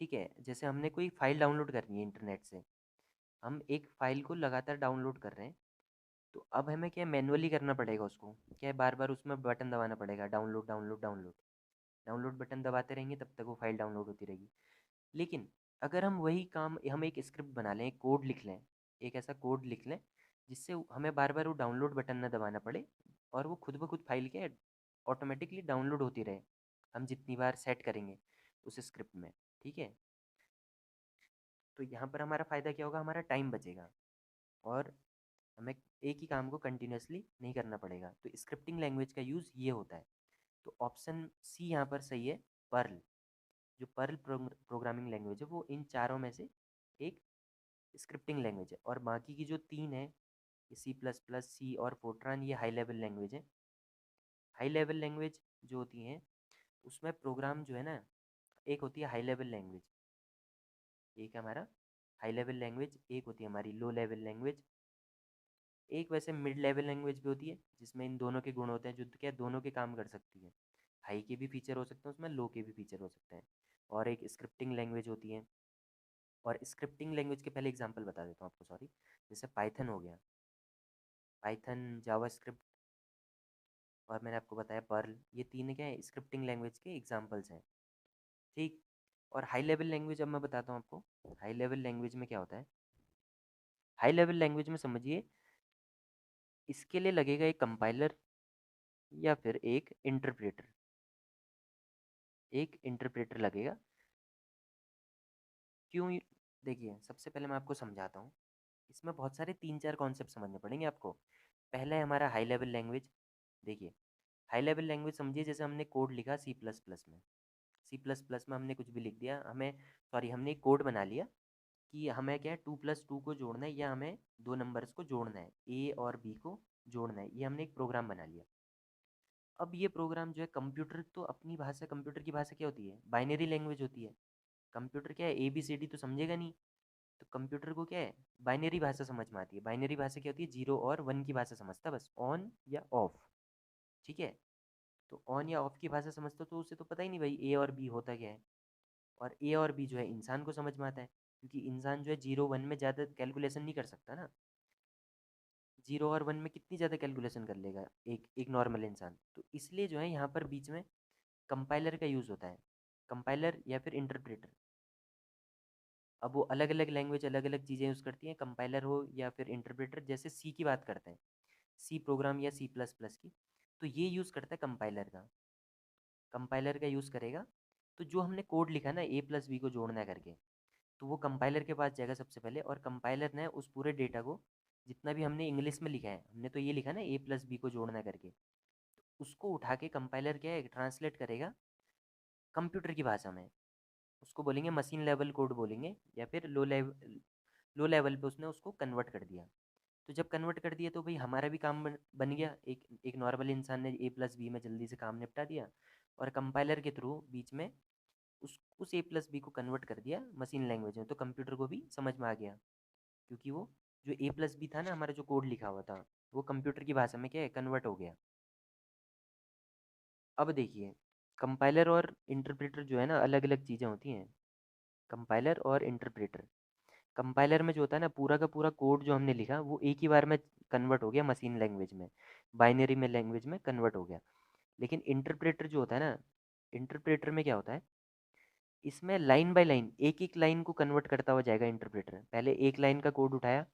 ठीक है, जैसे हमने कोई फाइल डाउनलोड करनी है इंटरनेट से, हम एक फाइल को लगातार डाउनलोड कर रहे हैं, तो अब हमें क्या मैनुअली करना पड़ेगा उसको, क्या है, बार बार उसमें बटन दबाना पड़ेगा, download download download download, button दबाते रहेंगे तब तक वो फाइल डाउनलोड होती रहेगी। लेकिन अगर हम वही काम, हम एक स्क्रिप्ट बना लें, एक कोड लिख लें, एक ऐसा कोड लिख लें जिससे हमें बार बार वो डाउनलोड बटन ना दबाना पड़े, और वो खुद ब खुद फाइल के ऑटोमेटिकली डाउनलोड होती रहे, हम जितनी बार सेट करेंगे उस स्क्रिप्ट में। ठीक है, तो यहाँ पर हमारा फ़ायदा क्या होगा, हमारा टाइम बचेगा, और हमें एक ही काम को कंटिन्यूसली नहीं करना पड़ेगा। तो स्क्रिप्टिंग लैंग्वेज का यूज़ ये होता है। तो ऑप्शन सी यहाँ पर सही है, पर्ल। जो पर्ल प्रोग्रामिंग लैंग्वेज है वो इन चारों में से एक स्क्रिप्टिंग लैंग्वेज है, और बाकी की जो तीन है, C++, सी और फोर्ट्रान, ये हाई लेवल लैंग्वेज है। हाई लेवल लैंग्वेज जो होती हैं उसमें प्रोग्राम जो है ना, एक होती है हाई लेवल लैंग्वेज, एक है हमारा हाई लेवल लैंग्वेज, एक होती है हमारी लो लेवल लैंग्वेज, एक वैसे मिड लेवल लैंग्वेज भी होती है जिसमें इन दोनों के गुण होते हैं, जो क्या दोनों के काम कर सकती है। हाई के भी फीचर हो सकते हैं उसमें, लो के भी फीचर हो सकते हैं। और एक स्क्रिप्टिंग लैंग्वेज होती है, और स्क्रिप्टिंग लैंग्वेज के पहले एग्जांपल बता देता हूँ आपको, सॉरी। जैसे पाइथन हो गया, पाइथन, जावास्क्रिप्ट, और मैंने आपको बताया पर्ल, ये तीन क्या है, स्क्रिप्टिंग लैंग्वेज के एग्जांपल्स हैं। ठीक, और हाई लेवल लैंग्वेज अब मैं बताता हूँ आपको। हाई लेवल लैंग्वेज में क्या होता है, हाई लेवल लैंग्वेज में समझिए, इसके लिए लगेगा एक कंपाइलर या फिर एक इंटरप्रेटर, एक इंटरप्रेटर लगेगा। क्यों देखिए, सबसे पहले मैं आपको समझाता हूँ। इसमें बहुत सारे तीन चार कॉन्सेप्ट समझने पड़ेंगे आपको। पहला है हमारा हाई लेवल लैंग्वेज। देखिए, हाई लेवल लैंग्वेज समझिए, जैसे हमने कोड लिखा C++ में, C++ में हमने कुछ भी लिख दिया, हमें, सॉरी, हमने एक कोड बना लिया कि हमें क्या है, 2+2 को जोड़ना है, या हमें दो नंबर्स को जोड़ना है, ए और बी को जोड़ना है, ये हमने एक प्रोग्राम बना लिया। अब ये प्रोग्राम जो है, कंप्यूटर तो अपनी भाषा, कंप्यूटर की भाषा क्या होती है, बाइनरी लैंग्वेज होती है। कंप्यूटर क्या है, ABCD तो समझेगा नहीं, तो कंप्यूटर को क्या है, बाइनरी भाषा समझ में आती है। बाइनरी भाषा क्या होती है, 0 और 1 की भाषा समझता है, बस ऑन या ऑफ। ठीक है, तो ऑन या ऑफ की भाषा समझता तो उसे तो पता ही नहीं भाई ए और बी होता क्या है। और ए और बी जो है इंसान को समझ में आता है, क्योंकि इंसान जो है 0 1 में ज़्यादा कैलकुलेशन नहीं कर सकता ना। 0 और 1 में कितनी ज़्यादा कैलकुलेशन कर लेगा एक एक नॉर्मल इंसान, तो इसलिए जो है यहाँ पर बीच में कंपाइलर का यूज़ होता है, कंपाइलर या फिर इंटरप्रेटर। अब वो अलग अलग लैंग्वेज अलग अलग चीज़ें यूज़ करती हैं, कंपाइलर हो या फिर इंटरप्रेटर। जैसे सी की बात करते हैं, सी प्रोग्राम या सी प्लस प्लस की, तो ये यूज़ करता है कंपाइलर का यूज़ करेगा। तो जो हमने कोड लिखा ना ए प्लस बी को जोड़ना करके, तो वो कंपाइलर के पास जाएगा सबसे पहले, और कंपाइलर ने उस पूरे डेटा को, जितना भी हमने इंग्लिश में लिखा है, हमने तो ये लिखा ना ए प्लस बी को जोड़ना करके, तो उसको उठा के कंपाइलर क्या है, ट्रांसलेट करेगा कंप्यूटर की भाषा में। उसको बोलेंगे मशीन लेवल कोड बोलेंगे, या फिर लो लेवल पे उसने उसको कन्वर्ट कर दिया। तो जब कन्वर्ट कर दिया तो भाई हमारा भी काम बन गया, एक एक नॉर्मल इंसान ने ए प्लस बी में जल्दी से काम निपटा दिया, और कंपाइलर के थ्रू बीच में उस ए प्लस बी को कन्वर्ट कर दिया मशीन लैंग्वेज में, तो कंप्यूटर को भी समझ में आ गया। क्योंकि वो जो ए प्लस बी था ना, हमारा जो कोड लिखा हुआ था, वो कंप्यूटर की भाषा में क्या है, कन्वर्ट हो गया। अब देखिए, कंपाइलर और इंटरप्रेटर जो है ना, अलग अलग चीज़ें होती हैं। कंपाइलर और इंटरप्रेटर, कंपाइलर में जो होता है ना, पूरा का पूरा कोड जो हमने लिखा वो एक ही बार में कन्वर्ट हो गया मशीन लैंग्वेज में, बाइनरी में लैंग्वेज में कन्वर्ट हो गया। लेकिन इंटरप्रेटर जो होता है ना, इंटरप्रेटर में क्या होता है, इसमें लाइन बाय लाइन एक एक लाइन को कन्वर्ट करता हुआ जाएगा इंटरप्रेटर। पहले एक लाइन का कोड उठाया,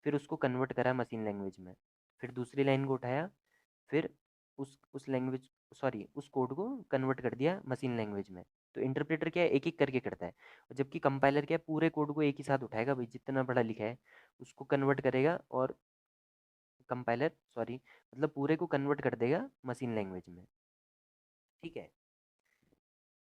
फिर उसको कन्वर्ट करा मशीन लैंग्वेज में, फिर दूसरी लाइन को उठाया, फिर उस लैंग्वेज, सॉरी, उस कोड को कन्वर्ट कर दिया मशीन लैंग्वेज में। तो इंटरप्रेटर क्या है, एक एक करके करता है, और जबकि कंपाइलर क्या है, पूरे कोड को एक ही साथ उठाएगा, भाई जितना बड़ा लिखा है उसको कन्वर्ट करेगा, और कंपाइलर, सॉरी, मतलब पूरे को कन्वर्ट कर देगा मशीन लैंग्वेज में। ठीक है,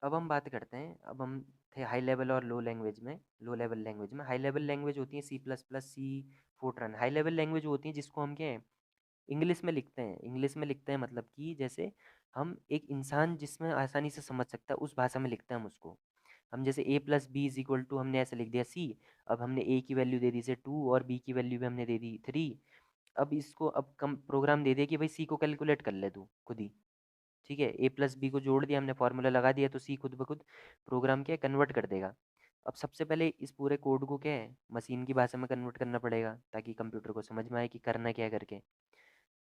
अब हम बात करते हैं, अब हम थे हाई लेवल और लो लैंग्वेज में। लो लेवल लैंग्वेज में, हाई लेवल लैंग्वेज होती है सी प्लस प्लस, सी, फोर्ट्रन। हाई लेवल लैंग्वेज होती है जिसको हम क्या है, इंग्लिश में लिखते हैं। इंग्लिश में लिखते हैं मतलब कि जैसे हम एक इंसान जिसमें आसानी से समझ सकता है उस भाषा में लिखते हैं हम उसको। हम जैसे A plus B is equal to, हमने ऐसे लिख दिया सी, अब हमने ए की वैल्यू दे दी से 2, और बी की वैल्यू भी हमने दे दी 3। अब इसको अब कम प्रोग्राम दे दिया कि भाई सी को कैलकुलेट कर ले तू खुद ही। ठीक है, ए प्लस बी को जोड़ दिया हमने, फार्मूला लगा दिया, तो सी खुद ब खुद प्रोग्राम क्या है, कन्वर्ट कर देगा। अब सबसे पहले इस पूरे कोड को क्या है, मशीन की भाषा में कन्वर्ट करना पड़ेगा, ताकि कंप्यूटर को समझ में आए कि करना क्या है करके।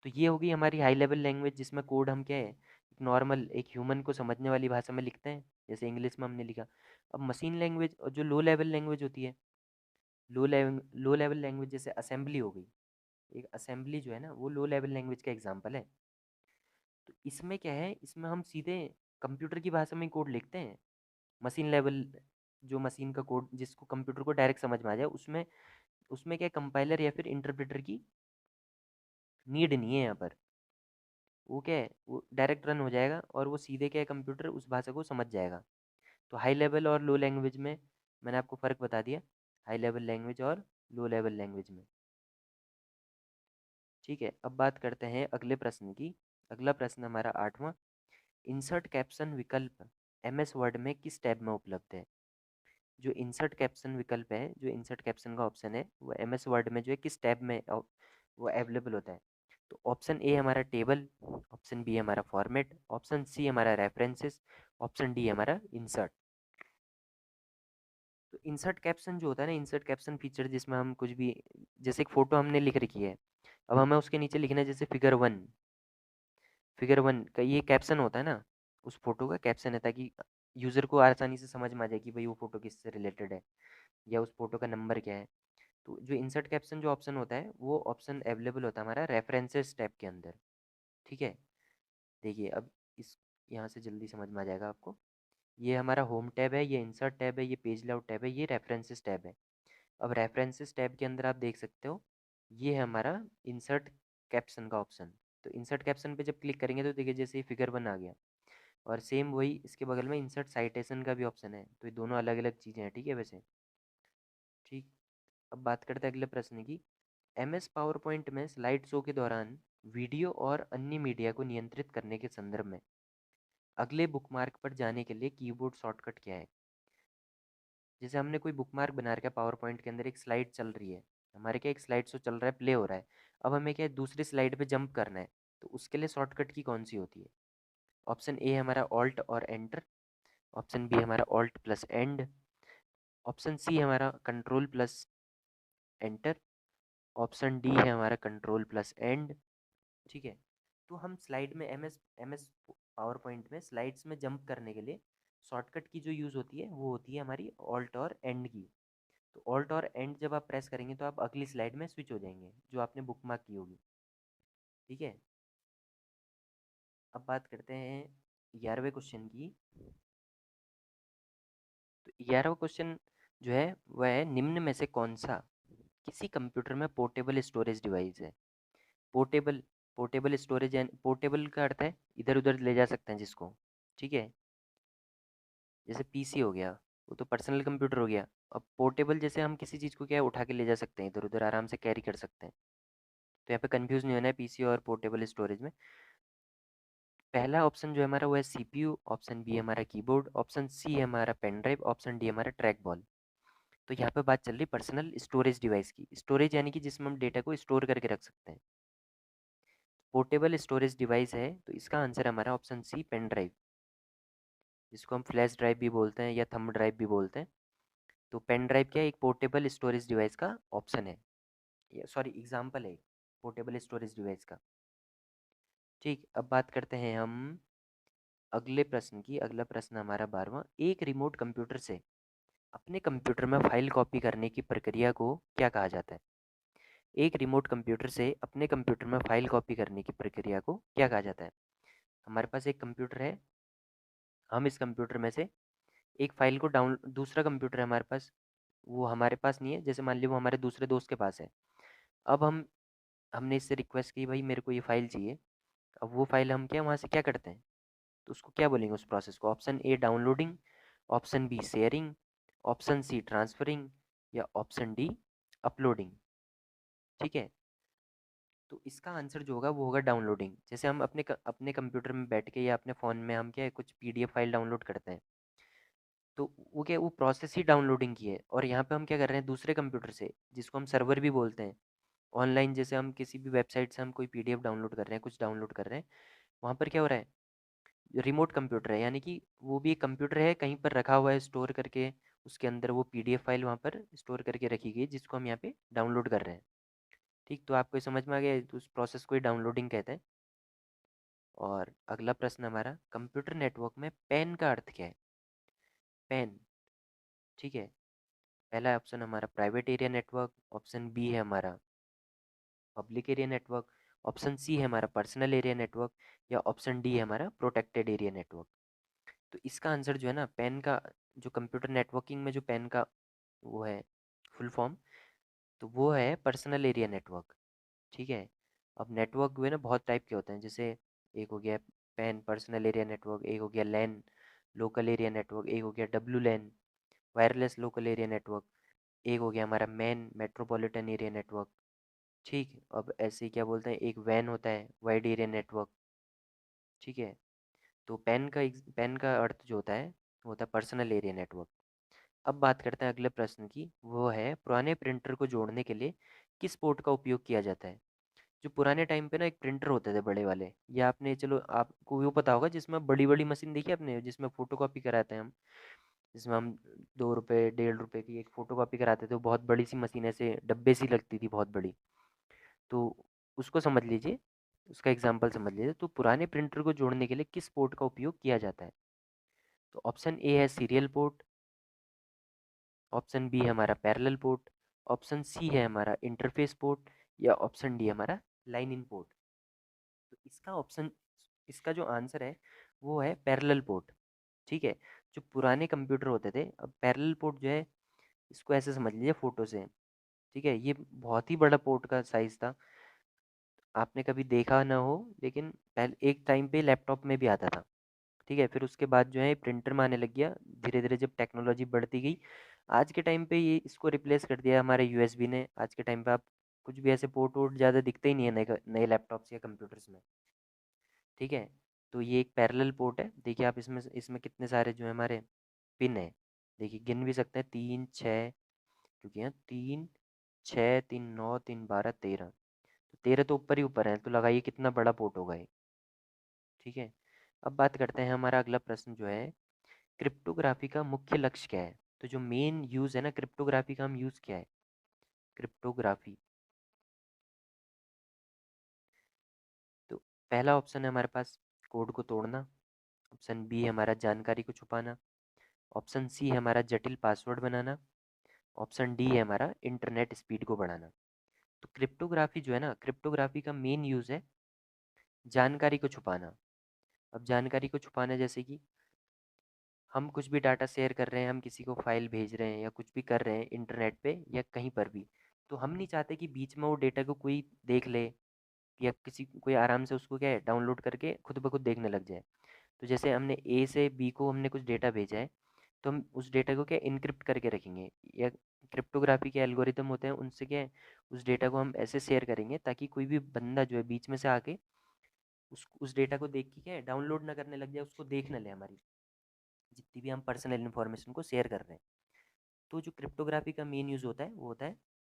तो ये होगी हमारी हाई लेवल लैंग्वेज, जिसमें कोड हम क्या है, एक नॉर्मल एक ह्यूमन को समझने वाली भाषा में लिखते हैं, जैसे इंग्लिश में हमने लिखा। अब मशीन लैंग्वेज और जो लो लेवल लैंग्वेज होती है, लो लेवल लैंग्वेज जैसे असेंबली हो गई, एक असेंबली जो है ना, वो लो लेवल लैंग्वेज का एग्जांपल है। तो इसमें क्या है, इसमें हम सीधे कंप्यूटर की भाषा में कोड लिखते हैं। मशीन लेवल, जो मशीन का कोड जिसको कंप्यूटर को डायरेक्ट समझ में आ जाए, उसमें उसमें क्या कंपाइलर या फिर इंटरप्रेटर की नीड नहीं है यहाँ पर। वो क्या है, वो डायरेक्ट रन हो जाएगा, और वो सीधे क्या है, कंप्यूटर उस भाषा को समझ जाएगा। तो हाई लेवल और लो लैंग्वेज में मैंने आपको फ़र्क बता दिया, हाई लेवल लैंग्वेज और लो लेवल लैंग्वेज में। ठीक है, अब बात करते हैं अगले प्रश्न की। अगला प्रश्न हमारा 8वां, इंसर्ट कैप्शन विकल्प एमएस वर्ड में किस टैब में उपलब्ध है। जो इंसर्ट कैप्शन विकल्प है, जो इंसर्ट कैप्शन का ऑप्शन है, वो एमएस वर्ड में जो है किस टैब में वो अवेलेबल होता है। तो ऑप्शन ए हमारा टेबल, ऑप्शन बी हमारा फॉर्मेट, ऑप्शन सी हमारा रेफरेंसेस, ऑप्शन डी हमारा इंसर्ट। तो इंसर्ट कैप्शन जो होता है ना, इंसर्ट कैप्शन फीचर, जिसमें हम कुछ भी, जैसे एक फ़ोटो हमने लिख रखी है, अब हमें उसके नीचे लिखना है जैसे फिगर 1। फिगर 1 का ये कैप्शन होता है ना, उस फोटो का कैप्शन है, ताकि यूज़र को आसानी से समझ में आ जाए कि भाई वो फ़ोटो किससे रिलेटेड है, या उस फोटो का नंबर क्या है। तो जो इंसर्ट कैप्शन जो ऑप्शन होता है, वो ऑप्शन अवेलेबल होता है हमारा रेफरेंसेस टैब के अंदर। ठीक है, देखिए अब इस यहाँ से जल्दी समझ में आ जाएगा आपको। ये हमारा होम टैब है, ये इंसर्ट टैब है, ये पेज लेआउट टैब है, ये रेफरेंसेस टैब है। अब रेफरेंसेस टैब के अंदर आप देख सकते हो, ये है हमारा इंसर्ट कैप्शन का ऑप्शन। तो इंसर्ट कैप्शन पे जब क्लिक करेंगे तो देखिए जैसे ही फिगर 1 आ गया, और सेम वही इसके बगल में इंसर्ट साइटेशन का भी ऑप्शन है। तो ये दोनों अलग अलग चीज़ें हैं, ठीक है वैसे। ठीक, अब बात करते हैं अगले प्रश्न की। एमएस पावर पॉइंट में स्लाइड शो के दौरान वीडियो और अन्य मीडिया को नियंत्रित करने के संदर्भ में अगले बुकमार्क पर जाने के लिए कीबोर्ड शॉर्टकट क्या है। जैसे हमने कोई बुकमार्क बना रखा है, पावर पॉइंट के अंदर एक स्लाइड चल रही है, हमारे क्या एक स्लाइड शो चल रहा है, प्ले हो रहा है। अब हमें क्या है, दूसरी स्लाइड पे जंप करना है, तो उसके लिए शॉर्टकट की कौन सी होती है। ऑप्शन ए हमारा ऑल्ट और एंटर, ऑप्शन बी हमारा alt plus end, option C हमारा control plus enter, option D है हमारा कंट्रोल प्लस एंड। ठीक है, तो हम स्लाइड में एमएस एमएस पावर पॉइंट में स्लाइड्स में जंप करने के लिए शॉर्टकट की जो यूज़ होती है, वो होती है हमारी ऑल्ट और एंड की। तो ऑल्ट और एंड जब आप प्रेस करेंगे तो आप अगली स्लाइड में स्विच हो जाएंगे जो आपने बुक मार्क की होगी। ठीक है, अब बात करते हैं 11वें क्वेश्चन की। तो 11वां क्वेश्चन जो है वह है, निम्न में से कौन सा किसी कंप्यूटर में पोर्टेबल स्टोरेज डिवाइस है। Portable, portable storage and portable का अर्थ है इधर उधर ले जा सकते हैं जिसको। ठीक है, जैसे पीसी हो गया, वो तो पर्सनल कंप्यूटर हो गया। अब पोर्टेबल जैसे हम किसी चीज़ को क्या है उठा के ले जा सकते हैं, इधर उधर आराम से कैरी कर सकते हैं। तो यहाँ पे कंफ्यूज नहीं होना है पीसी और पोर्टेबल स्टोरेज में। पहला ऑप्शन जो है हमारा वो है सीपीयू, ऑप्शन बी हमारा कीबोर्ड, ऑप्शन सी है हमारा पेन ड्राइव, ऑप्शन डी हमारा ट्रैक बॉल। तो यहाँ पे बात चल रही पर्सनल स्टोरेज डिवाइस की। स्टोरेज यानी कि जिसमें हम डेटा को स्टोर करके रख सकते हैं। पोर्टेबल स्टोरेज डिवाइस है तो इसका आंसर हमारा ऑप्शन सी पेन ड्राइव, जिसको हम फ्लैश ड्राइव भी बोलते हैं या थंब ड्राइव भी बोलते हैं। तो पेन ड्राइव क्या है, एक पोर्टेबल स्टोरेज डिवाइस का ऑप्शन है, सॉरी एग्जाम्पल है पोर्टेबल स्टोरेज डिवाइस का। ठीक, अब बात करते हैं हम अगले प्रश्न की। अगला प्रश्न हमारा 12वां, एक रिमोट कंप्यूटर से अपने कंप्यूटर में फाइल कॉपी करने की प्रक्रिया को क्या कहा जाता है। एक रिमोट कंप्यूटर से अपने कंप्यूटर में फाइल कॉपी करने की प्रक्रिया को क्या कहा जाता है। हमारे पास एक कंप्यूटर है, हम इस कंप्यूटर में से एक फाइल को डाउन, दूसरा कंप्यूटर है हमारे पास, वो हमारे पास नहीं है, जैसे मान लीजिए वो हमारे दूसरे दोस्त के पास है। अब हमने इससे रिक्वेस्ट की भाई मेरे को ये फाइल चाहिए। अब वो फाइल हम क्या वहाँ से क्या करते हैं, तो उसको क्या बोलेंगे उस प्रोसेस को। Option A downloading, option B sharing, option C transferring, या ऑप्शन डी अपलोडिंग। ठीक है, तो इसका आंसर जो होगा वो होगा डाउनलोडिंग। जैसे हम अपने कंप्यूटर में बैठ के या अपने फ़ोन में हम क्या है कुछ पीडीएफ फाइल डाउनलोड करते हैं, तो वो क्या है, वो प्रोसेस ही डाउनलोडिंग की है। और यहाँ पे हम क्या कर रहे हैं दूसरे कंप्यूटर से, जिसको हम सर्वर भी बोलते हैं, ऑनलाइन जैसे हम किसी भी वेबसाइट से हम कोई पीडीएफ डाउनलोड कर रहे हैं, कुछ डाउनलोड कर रहे हैं, वहाँ पर क्या हो रहा है, रिमोट कंप्यूटर है, यानी कि वो भी एक कंप्यूटर है कहीं पर रखा हुआ है स्टोर करके, उसके अंदर वो पीडीएफ फाइल वहाँ पर स्टोर करके रखी गई है, जिसको हम यहाँ पे डाउनलोड कर रहे हैं। ठीक, तो आपको ये समझ में आ गया, तो उस प्रोसेस को ही डाउनलोडिंग कहते हैं। और अगला प्रश्न हमारा, कंप्यूटर नेटवर्क में पैन का अर्थ क्या है। पैन, ठीक है, पहला ऑप्शन हमारा private area network, option B है हमारा public area network, option C है हमारा पर्सनल एरिया नेटवर्क, या ऑप्शन डी है हमारा प्रोटेक्टेड एरिया नेटवर्क। तो इसका आंसर जो है ना, पैन का जो कंप्यूटर नेटवर्किंग में जो पैन का वो है फुल फॉर्म, तो वो है पर्सनल एरिया नेटवर्क। ठीक है, अब नेटवर्क हुए ना बहुत टाइप के होते हैं, जैसे एक हो गया पैन पर्सनल एरिया नेटवर्क, एक हो गया लैन लोकल एरिया नेटवर्क, एक हो गया W LAN wireless local area network, एक हो गया हमारा मैन मेट्रोपॉलिटन एरिया नेटवर्क। ठीक, अब ऐसे ही क्या बोलते हैं, एक वैन होता है वाइड एरिया नेटवर्क। ठीक है, तो पैन का अर्थ जो होता है वो होता है पर्सनल एरिया नेटवर्क। अब बात करते हैं अगले प्रश्न की, वो है पुराने प्रिंटर को जोड़ने के लिए किस पोर्ट का उपयोग किया जाता है। जो पुराने टाइम पे ना एक प्रिंटर होते थे बड़े वाले, या आपने चलो आपको वो पता होगा जिसमें बड़ी बड़ी मशीन देखी आपने, जिसमें फ़ोटो कॉपी कराते हैं हम, जिसमें हम 2 रुपये 1.5 रुपये की एक फ़ोटो कॉपी कराते थे, वो बहुत बड़ी सी मशीन ऐसे डब्बे सी लगती थी बहुत बड़ी। तो उसको समझ लीजिए, उसका एग्जाम्पल समझ लीजिए। तो पुराने प्रिंटर को जोड़ने के लिए किस पोर्ट का उपयोग किया जाता है। तो ऑप्शन ए है सीरियल पोर्ट, ऑप्शन बी है हमारा पैरेलल पोर्ट, ऑप्शन सी है हमारा इंटरफेस पोर्ट, या ऑप्शन डी हमारा लाइन इन पोर्ट। तो इसका जो आंसर है वो है पैरेलल पोर्ट। ठीक है, जो पुराने कंप्यूटर होते थे, अब पैरेलल पोर्ट जो है इसको ऐसे समझ लीजिए फोटो से। ठीक है, ये बहुत ही बड़ा पोर्ट का साइज था, आपने कभी देखा ना हो, लेकिन पहले एक टाइम पे लैपटॉप में भी आता था। ठीक है, फिर उसके बाद जो है प्रिंटर में आने लग गया, धीरे धीरे जब टेक्नोलॉजी बढ़ती गई, आज के टाइम पे ये इसको रिप्लेस कर दिया हमारे यूएसबी ने। आज के टाइम पे आप कुछ भी ऐसे पोर्ट वोर्ट ज़्यादा दिखते ही नहीं है नए नए लैपटॉप्स या कंप्यूटर्स में। ठीक है, तो ये एक पैरेलल पोर्ट है। देखिए आप इसमें इसमें कितने सारे जो है हमारे पिन है, देखिए गिन भी सकते हैं, 3 6, क्योंकि यहाँ 3 6 3 9 3 12 13, तो 13 तो ऊपर ही ऊपर है, तो लगाइए कितना बड़ा पोर्ट होगा ये। ठीक है, अब बात करते हैं हमारा अगला प्रश्न जो है, क्रिप्टोग्राफी का मुख्य लक्ष्य क्या है। तो जो मेन यूज़ है ना क्रिप्टोग्राफी का, हम यूज़ क्या है क्रिप्टोग्राफी। तो पहला ऑप्शन है हमारे पास कोड को तोड़ना, ऑप्शन बी है हमारा जानकारी को छुपाना, ऑप्शन सी है हमारा जटिल पासवर्ड बनाना, ऑप्शन डी है हमारा इंटरनेट स्पीड को बढ़ाना। तो क्रिप्टोग्राफी जो है ना, क्रिप्टोग्राफी का मेन यूज़ है जानकारी को छुपाना। अब जानकारी को छुपाना जैसे कि हम कुछ भी डाटा शेयर कर रहे हैं, हम किसी को फाइल भेज रहे हैं या कुछ भी कर रहे हैं इंटरनेट पे या कहीं पर भी, तो हम नहीं चाहते कि बीच में वो डेटा को कोई देख ले या किसी कोई आराम से उसको क्या है डाउनलोड करके खुद ब खुद देखने लग जाए। तो जैसे हमने ए से बी को हमने कुछ डेटा भेजा है, तो हम उस डेटा को क्या इनक्रिप्ट करके रखेंगे, या क्रिप्टोग्राफी के एल्गोरिदम होते हैं उनसे क्या है उस डेटा को हम ऐसे शेयर करेंगे ताकि कोई भी बंदा जो है बीच में से आके उस डेटा को देख के क्या है डाउनलोड ना करने लग जाए, उसको देख ना ले हमारी जितनी भी हम पर्सनल इन्फॉर्मेशन को शेयर कर रहे हैं। तो जो क्रिप्टोग्राफी का मेन यूज़ होता है वो होता है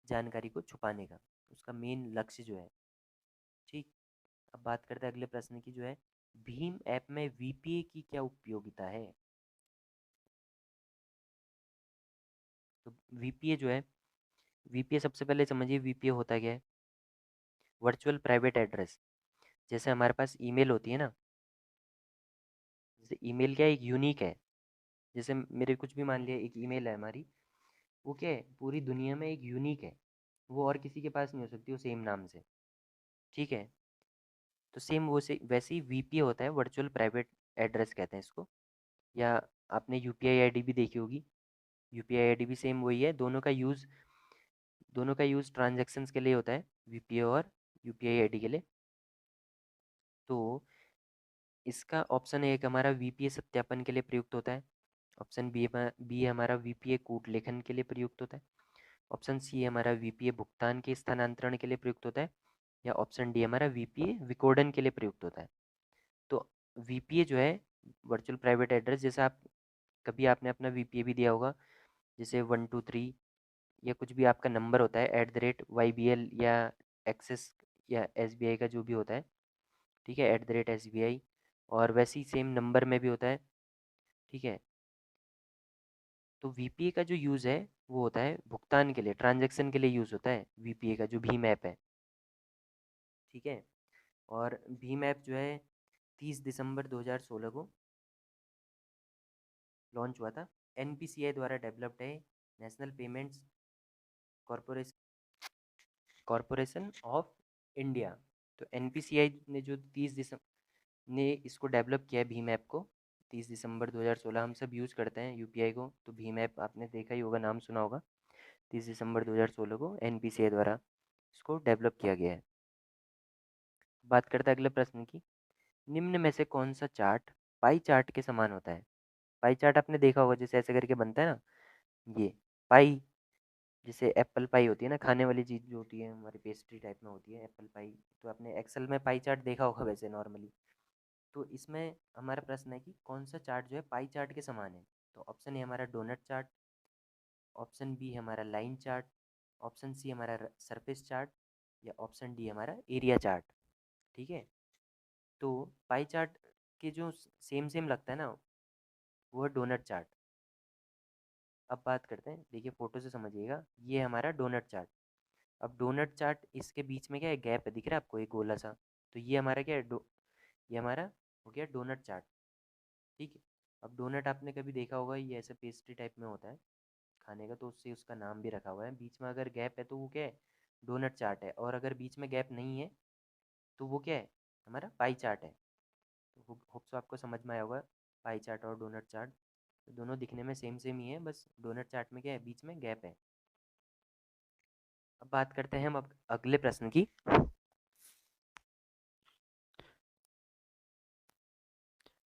जानकारी को छुपाने का, उसका मेन लक्ष्य जो है। ठीक। अब बात करते हैं अगले प्रश्न की, जो है भीम ऐप में वीपीए की क्या उपयोगिता है। तो वीपीए जो है, वीपीए सबसे पहले समझिए वीपीए होता क्या है। Virtual private address. जैसे हमारे पास ईमेल होती है ना, जैसे ईमेल क्या है एक यूनिक है। जैसे मेरे कुछ भी मान लिया एक ईमेल है हमारी, वो क्या है पूरी दुनिया में एक यूनिक है, वो और किसी के पास नहीं हो सकती वो सेम नाम से। ठीक है। तो सेम वो से वैसे ही वीपीए होता है, वर्चुअल प्राइवेट एड्रेस कहते हैं इसको। या आपने यूपीआई आईडी भी देखी होगी, यूपीआई आईडी भी सेम वही है। दोनों का यूज़ ट्रांजैक्शंस के लिए होता है, वीपीए और यूपीआई आईडी के लिए। तो इसका ऑप्शन एक हमारा वीपीए सत्यापन के लिए प्रयुक्त होता है। ऑप्शन बी हमारा वीपीए कूट लेखन के लिए प्रयुक्त होता है। ऑप्शन सी हमारा वीपीए भुगतान के स्थानांतरण के लिए प्रयुक्त होता है। या ऑप्शन डी हमारा वीपीए विकोडन के लिए प्रयुक्त होता है। तो वीपीए जो है वर्चुअल प्राइवेट एड्रेस, जैसे आप कभी आपने अपना वीपीए भी दिया होगा, जैसे 123 या कुछ भी आपका नंबर होता है @YBL या एक्सिस या एसबीआई का जो भी होता है, ठीक है, @SBI। और वैसे ही सेम नंबर में भी होता है। ठीक है। तो वीपीए का जो यूज़ है वो होता है भुगतान के लिए, ट्रांजैक्शन के लिए यूज़ होता है वीपीए का, जो भीम ऐप है। ठीक है। और भीम ऐप जो है 30 दिसंबर 2016 को लॉन्च हुआ था। एनपीसीआई द्वारा डेवलप्ड है, national payments corporation corporation of India. तो एनपीसीआई ने जो 30 दिसंबर ने इसको डेवलप किया है भीम ऐप को, 30 दिसंबर 2016। हम सब यूज़ करते हैं यूपीआई को, तो भीम ऐप आपने देखा ही होगा, नाम सुना होगा। 30 दिसंबर 2016 को एनपीसीआई द्वारा इसको डेवलप किया गया है। बात करते हैं अगले प्रश्न की। निम्न में से कौन सा चार्ट पाई चार्ट के समान होता है। पाई चार्ट आपने देखा होगा, जैसे ऐसे करके बनता है ना, ये पाई। जैसे एप्पल पाई होती है ना, खाने वाली चीज़ जो होती है हमारी पेस्ट्री टाइप में होती है एप्पल पाई। तो आपने एक्सेल में पाई चार्ट देखा होगा वैसे नॉर्मली। तो इसमें हमारा प्रश्न है कि कौन सा चार्ट जो है पाई चार्ट के समान है। तो ऑप्शन ए हमारा डोनट चार्ट, ऑप्शन बी हमारा लाइन चार्ट, ऑप्शन सी हमारा सरफेस चार्ट, या ऑप्शन डी हमारा एरिया चार्ट। ठीक है। तो पाई चार्ट के जो सेम सेम लगता है ना, वो है डोनट चार्ट। अब बात करते हैं, देखिए फोटो से समझिएगा, ये हमारा डोनट चार्ट। अब डोनट चार्ट इसके बीच में क्या है गैप है, दिख रहा है आपको एक गोला सा। तो ये हमारा क्या है ये हमारा हो गया डोनट चार्ट। ठीक है। अब डोनट आपने कभी देखा होगा, ये ऐसे पेस्ट्री टाइप में होता है खाने का, तो उससे उसका नाम भी रखा हुआ है। बीच में अगर गैप है तो वो क्या है डोनट चार्ट है, और अगर बीच में गैप नहीं है तो वो क्या है हमारा पाई चार्ट है। तो होप सो आपको समझ में आया होगा पाई चार्ट और डोनट चार्ट। तो दोनों दिखने में सेम सेम ही है, बस डोनट चार्ट में क्या है बीच में गैप है। अब बात करते हैं हम अगले प्रश्न की।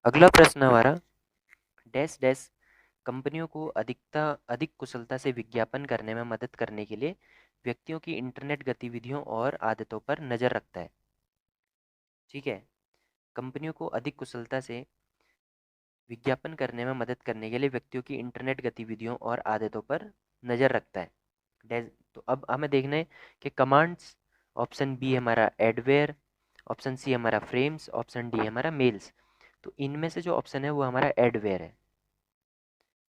अगला प्रश्न हमारा डैश डैश कंपनियों को अधिक कुशलता से विज्ञापन करने में मदद करने के लिए व्यक्तियों की इंटरनेट गतिविधियों और आदतों पर नज़र रखता है। ठीक है। कंपनियों को अधिक कुशलता से विज्ञापन करने में मदद करने के लिए व्यक्तियों की इंटरनेट गतिविधियों और आदतों पर नज़र रखता है। तो अब हमें देखना है कि कमांड्स। ऑप्शन बी हमारा एडवेयर, ऑप्शन सी हमारा फ्रेम्स, ऑप्शन डी हमारा मेल्स। तो इनमें से जो ऑप्शन है वो हमारा एडवेयर है।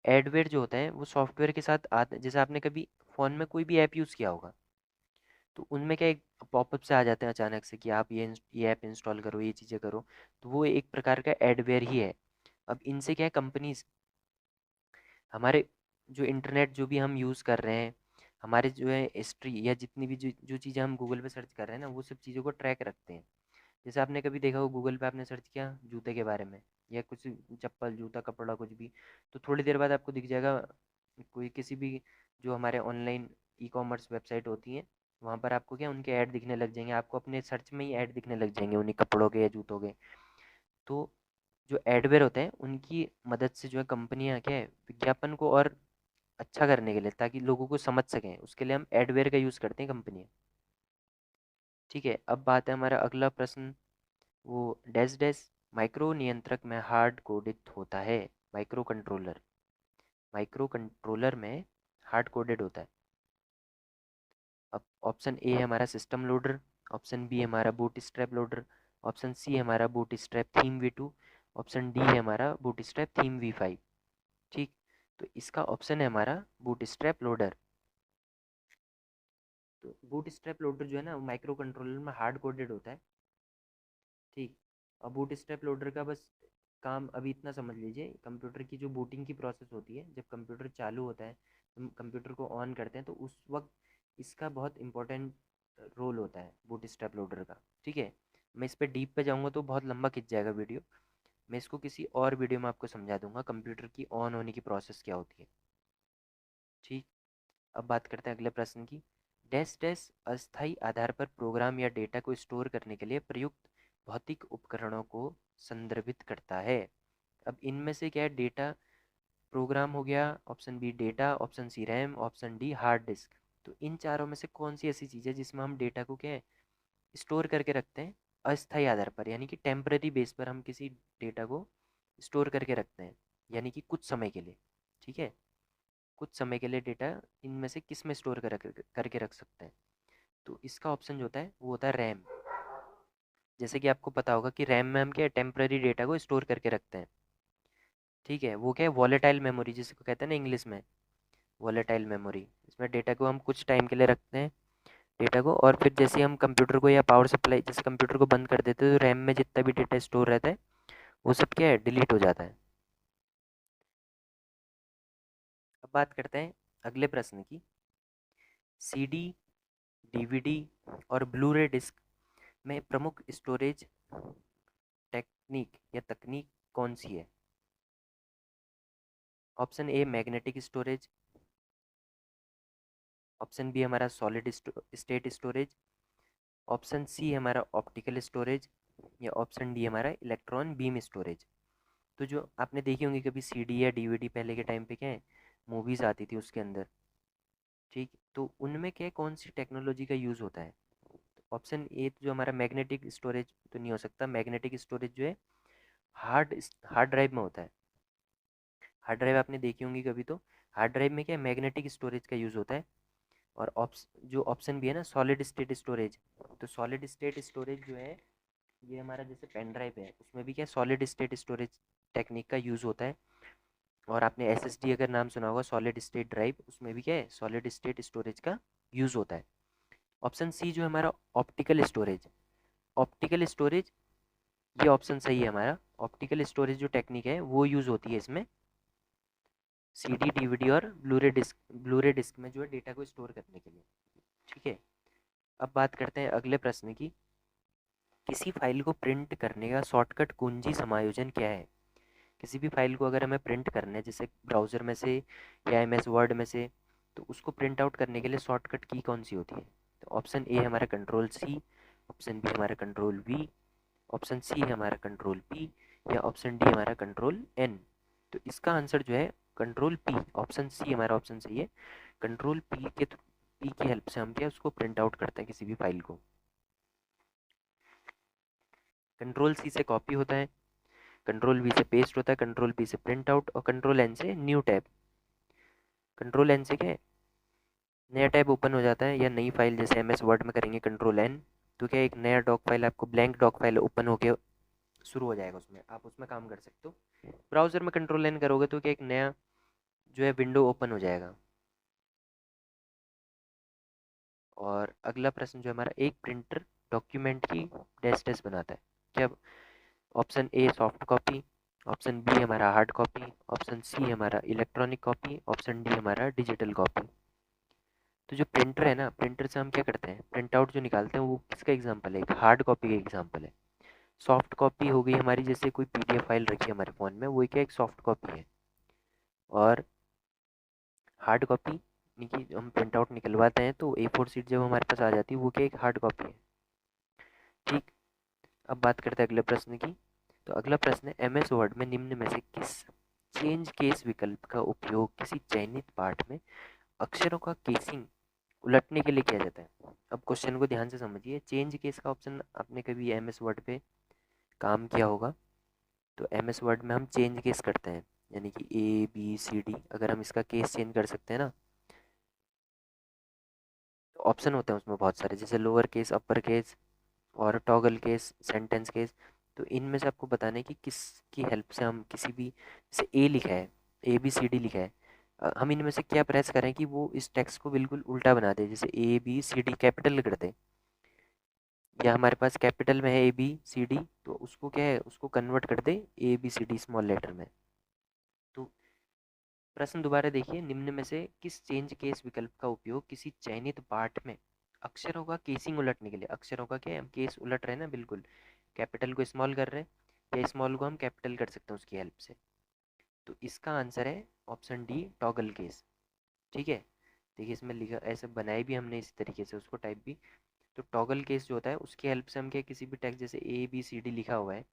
एडवेयर जो होता है वो सॉफ्टवेयर के साथ जैसे आपने कभी फ़ोन में कोई भी ऐप यूज़ किया होगा, तो उनमें क्या एक पॉपअप से आ जाते हैं अचानक से कि आप ये ऐप इंस्टॉल करो, ये चीज़ें करो। तो वो एक प्रकार का एडवेयर ही है। अब इनसे क्या है कंपनीज हमारे जो इंटरनेट जो भी हम यूज़ कर रहे हैं, हमारे जो है हिस्ट्री या जितनी भी जो जो चीज़ें हम गूगल पे सर्च कर रहे हैं ना, वो सब चीज़ों को ट्रैक रखते हैं। जैसे आपने कभी देखा हो गूगल पे आपने सर्च किया जूते के बारे में या कुछ चप्पल जूता कपड़ा कुछ भी, तो थोड़ी देर बाद आपको दिख जाएगा कोई किसी भी जो हमारे ऑनलाइन ई कॉमर्स वेबसाइट होती हैं, वहाँ पर आपको क्या उनके ऐड दिखने लग जाएंगे, आपको अपने सर्च में ही ऐड दिखने लग जाएंगे उन्हीं कपड़ों के या जूतों के। तो जो एडवेयर होते हैं उनकी मदद से जो है कंपनियाँ क्या है विज्ञापन को और अच्छा करने के लिए, ताकि लोगों को समझ सकें, उसके लिए हम एडवेयर का यूज़ करते हैं कंपनियाँ। ठीक है, अब बात है हमारा अगला प्रश्न, वो डैश डैश माइक्रो नियंत्रक में हार्ड कोडित होता है। माइक्रो कंट्रोलर, माइक्रो कंट्रोलर में हार्ड कोडेड होता है। अब ऑप्शन ए है हमारा सिस्टम लोडर, ऑप्शन बी हमारा bootstrap loader, option C हमारा bootstrap theme V2, option D है हमारा बूट स्ट्रैप थीम V5। ठीक, तो इसका ऑप्शन है हमारा बूट स्ट्रैप लोडर। तो बूट स्ट्रैप लोडर जो है ना माइक्रो कंट्रोलर में हार्ड कोडेड होता है। ठीक, अब बूट स्ट्रैप लोडर का बस काम अभी इतना समझ लीजिए, कंप्यूटर की जो बूटिंग की प्रोसेस होती है, जब कंप्यूटर चालू होता है, हम कंप्यूटर को ऑन करते हैं, तो उस वक्त इसका बहुत इंपॉर्टेंट रोल होता है बूट स्ट्रैप लोडर का। ठीक है, मैं इस पर डीप पे जाऊँगा तो बहुत लंबा खिंच जाएगा वीडियो, मैं इसको किसी और वीडियो में आपको समझा दूंगा कंप्यूटर की ऑन होने की प्रोसेस क्या होती है। ठीक, अब बात करते हैं अगले प्रश्न की। डैश डैश अस्थायी आधार पर प्रोग्राम या डेटा को स्टोर करने के लिए प्रयुक्त भौतिक उपकरणों को संदर्भित करता है। अब इनमें से क्या है, डेटा प्रोग्राम हो गया, option B data, option C RAM, option D hard disk. तो इन चारों में से कौन सी ऐसी चीज़ है जिसमें हम डेटा को क्या है स्टोर करके रखते हैं अस्थायी आधार पर, यानी कि टेम्पररी बेस पर हम किसी डेटा को स्टोर करके रखते हैं, यानी कि कुछ समय के लिए। ठीक है, कुछ समय के लिए डेटा इनमें से किस में स्टोर करके रख सकते हैं। तो इसका ऑप्शन जो होता है वो होता है रैम। जैसे कि आपको पता होगा कि रैम में हम क्या टेम्पररी डेटा को स्टोर करके रखते हैं। ठीक है, वो क्या है वॉलेटाइल मेमोरी जिसको कहते हैं ना इंग्लिश में, वॉलेटाइल मेमोरी। इसमें डेटा को हम कुछ टाइम के लिए रखते हैं डेटा को, और फिर जैसे हम कंप्यूटर को या पावर सप्लाई जैसे कंप्यूटर को बंद कर देते हैं, तो रैम में जितना भी डेटा स्टोर रहता है वो सब क्या है डिलीट हो जाता है। अब बात करते हैं अगले प्रश्न की। सीडी, डीवीडी और ब्लू रे डिस्क में प्रमुख स्टोरेज टेक्निक या तकनीक कौन सी है। Option A magnetic storage, option B हमारा solid state storage, option C हमारा ऑप्टिकल स्टोरेज, या ऑप्शन डी हमारा इलेक्ट्रॉन बीम स्टोरेज। तो जो आपने देखी होंगी कभी सीडी या डीवीडी पहले के टाइम पे क्या है मूवीज़ आती थी उसके अंदर। ठीक, तो उनमें क्या कौन सी टेक्नोलॉजी का यूज़ होता है। ऑप्शन ए जो हमारा मैग्नेटिक स्टोरेज तो नहीं हो सकता, मैग्नेटिक स्टोरेज जो है हार्ड हार्ड ड्राइव में होता है। हार्ड ड्राइव आपने देखी होंगी कभी, तो हार्ड ड्राइव में क्या है मैग्नेटिक स्टोरेज का यूज़ होता है। और जो ऑप्शन भी है ना सॉलिड स्टेट स्टोरेज, तो सॉलिड स्टेट स्टोरेज जो है ये हमारा जैसे पेन ड्राइव है उसमें भी क्या सॉलिड स्टेट स्टोरेज टेक्निक का यूज़ होता है। और आपने एसएसडी अगर नाम सुना होगा सॉलिड स्टेट ड्राइव, उसमें भी क्या है सॉलिड स्टेट स्टोरेज का यूज़ होता है। ऑप्शन सी जो है हमारा ऑप्टिकल स्टोरेज, ऑप्टिकल स्टोरेज ये ऑप्शन सही है हमारा। ऑप्टिकल स्टोरेज जो टेक्निक है वो यूज़ होती है इसमें सीडी डीवीडी और ब्लूरे डिस्क में जो है डेटा को स्टोर करने के लिए। ठीक है, अब बात करते हैं अगले प्रश्न की। किसी फाइल को प्रिंट करने का शॉर्टकट कुंजी समायोजन क्या है। किसी भी फाइल को अगर हमें प्रिंट करना है जैसे ब्राउज़र में से या एमएस वर्ड में से, तो उसको प्रिंट आउट करने के लिए शॉर्टकट की कौन सी होती है। तो ऑप्शन ए हमारा कंट्रोल सी, ऑप्शन बी हमारा कंट्रोल वी, ऑप्शन सी हमारा कंट्रोल पी, या ऑप्शन डी हमारा कंट्रोल एन। तो इसका आंसर जो है कंट्रोल पी, ऑप्शन सी हमारा ऑप्शन सही है। कंट्रोल पी की हेल्प से हम क्या उसको प्रिंट आउट करते हैं किसी भी फाइल को। कंट्रोल सी से कॉपी होता है, कंट्रोल वी से पेस्ट होता है, कंट्रोल पी से प्रिंट आउट, और कंट्रोल एन से न्यू टैब। कंट्रोल एन से क्या है नया टैब ओपन हो जाता है, या नई फाइल जैसे एम एस वर्ड में करेंगे कंट्रोल एन, तो क्या एक नया डॉक फाइल आपको ब्लैंक डॉक फाइल ओपन होके शुरू हो जाएगा, उसमें आप उसमें काम कर सकते हो। ब्राउज़र में कंट्रोल एन करोगे तो क्या एक नया जो है विंडो ओपन हो जाएगा। और अगला प्रश्न जो हमारा, एक प्रिंटर डॉक्यूमेंट की डैश डैश बनाता है क्या। Option A soft copy, option B हमारा हार्ड कॉपी, ऑप्शन सी हमारा इलेक्ट्रॉनिक कॉपी, ऑप्शन डी हमारा डिजिटल कॉपी। तो जो प्रिंटर है ना, प्रिंटर से हम क्या करते हैं, प्रिंट आउट जो निकालते हैं वो किसका एग्जाम्पल है, एक हार्ड कॉपी का एग्जाम्पल है। सॉफ्ट कॉपी हो गई हमारी, जैसे कोई पीडीएफ फाइल रखी है हमारे फ़ोन में, वो क्या एक सॉफ्ट कॉपी है। और हार्ड कॉपी यानी कि हम प्रिंट आउट निकलवाते हैं तो A4 शीट जब हमारे पास आ जाती है वो क्या एक हार्ड कॉपी है। ठीक, अब बात करते हैं अगले प्रश्न की। तो अगला प्रश्न है, एमएस वर्ड में निम्न में से किस चेंज केस विकल्प का उपयोग किसी चयनित पाठ में अक्षरों का केसिंग उलटने के लिए किया जाता है। अब क्वेश्चन को ध्यान से समझिए। चेंज केस का ऑप्शन आपने कभी एमएस वर्ड पे काम किया होगा। तो एमएस वर्ड में हम चेंज केस करते हैं, यानी कि A B C D, अगर हम इसका केस चेंज कर सकते हैं ना, तो ऑप्शन होते हैं उसमें बहुत सारे, जैसे लोअर केस, अपर केस और टॉगल केस, सेंटेंस केस। तो इनमें से आपको बताना है कि किसकी हेल्प से हम किसी भी, जैसे ए लिखा है, ABCD लिखा है, हम इनमें से क्या प्रेस करें कि वो इस टेक्स्ट को बिल्कुल उल्टा बना दे, जैसे ABCD कैपिटल कर दे, या हमारे पास कैपिटल में है ABCD तो उसको क्या है, उसको कन्वर्ट कर दे ABCD स्मॉल लेटर में। तो प्रश्न दोबारा देखिए, निम्न में से किस चेंज केस विकल्प का उपयोग किसी चयनित पाठ में अक्षरों का केसिंग उलटने के लिए, अक्षरों का क्या है, हम केस उलट रहे हैं ना, बिल्कुल कैपिटल को स्मॉल कर रहे हैं या स्मॉल को हम कैपिटल कर सकते हैं उसकी हेल्प से। तो इसका आंसर है ऑप्शन डी, टॉगल केस। ठीक है, देखिए इसमें लिखा ऐसे बनाए भी हमने इसी तरीके से, उसको टाइप भी। तो टॉगल केस जो होता है उसकी हेल्प से हम क्या, किसी भी टेक्स्ट जैसे ABCD लिखा हुआ है,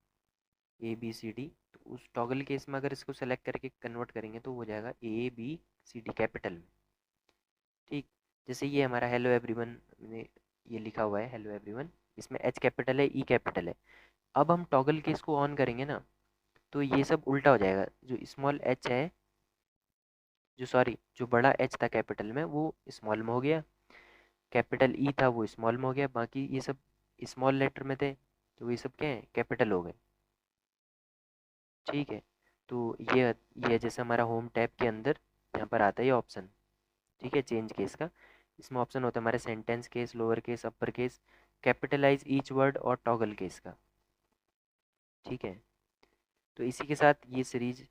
ABCD, तो उस टॉगल केस में अगर इसको सेलेक्ट करके कन्वर्ट करेंगे तो हो जाएगा ABCD कैपिटल में। ठीक, जैसे ये हमारा हेलो एवरीवन में ये लिखा हुआ है हेलो एवरीवन, इसमें H कैपिटल है, E कैपिटल है। अब हम टॉगल केस को ऑन करेंगे ना, तो ये सब उल्टा हो जाएगा, जो स्मॉल h है, जो सॉरी जो बड़ा H था कैपिटल में वो स्मॉल में हो गया, कैपिटल E था वो स्मॉल में हो गया, बाकी ये सब स्मॉल लेटर में थे तो ये सब क्या है, कैपिटल हो गए। ठीक है, तो ये जैसे हमारा होम टैब के अंदर यहाँ पर आता है ये ऑप्शन। ठीक है, चेंज केस का, इसमें ऑप्शन होता है हमारे sentence case, lower case, upper case, capitalize each word और टॉगल केस का। ठीक है, तो इसी के साथ ये सीरीज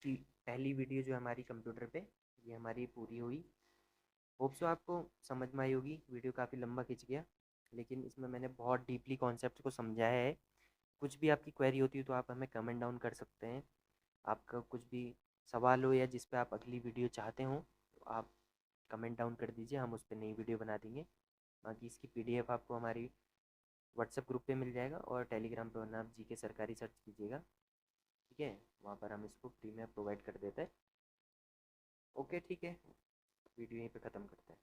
की पहली वीडियो जो हमारी कंप्यूटर पे, ये हमारी पूरी हुई। होप सो आपको समझ में आई होगी। वीडियो काफ़ी लंबा खिंच गया, लेकिन इसमें मैंने बहुत डीपली कॉन्सेप्ट को समझाया है। कुछ भी आपकी क्वेरी होती है तो आप हमें कमेंट डाउन कर सकते हैं। आपका कुछ भी सवाल हो या जिस पे आप अगली वीडियो चाहते हो तो आप कमेंट डाउन कर दीजिए, हम उस पर नई वीडियो बना देंगे। बाकी इसकी PDF आपको हमारी व्हाट्सएप ग्रुप पे मिल जाएगा, और टेलीग्राम पे वरना आप GK सरकारी सर्च कीजिएगा। ठीक है, वहाँ पर हम इसको फ्री में प्रोवाइड कर देते हैं। ओके ठीक है, वीडियो यहीं पे ख़त्म करते हैं।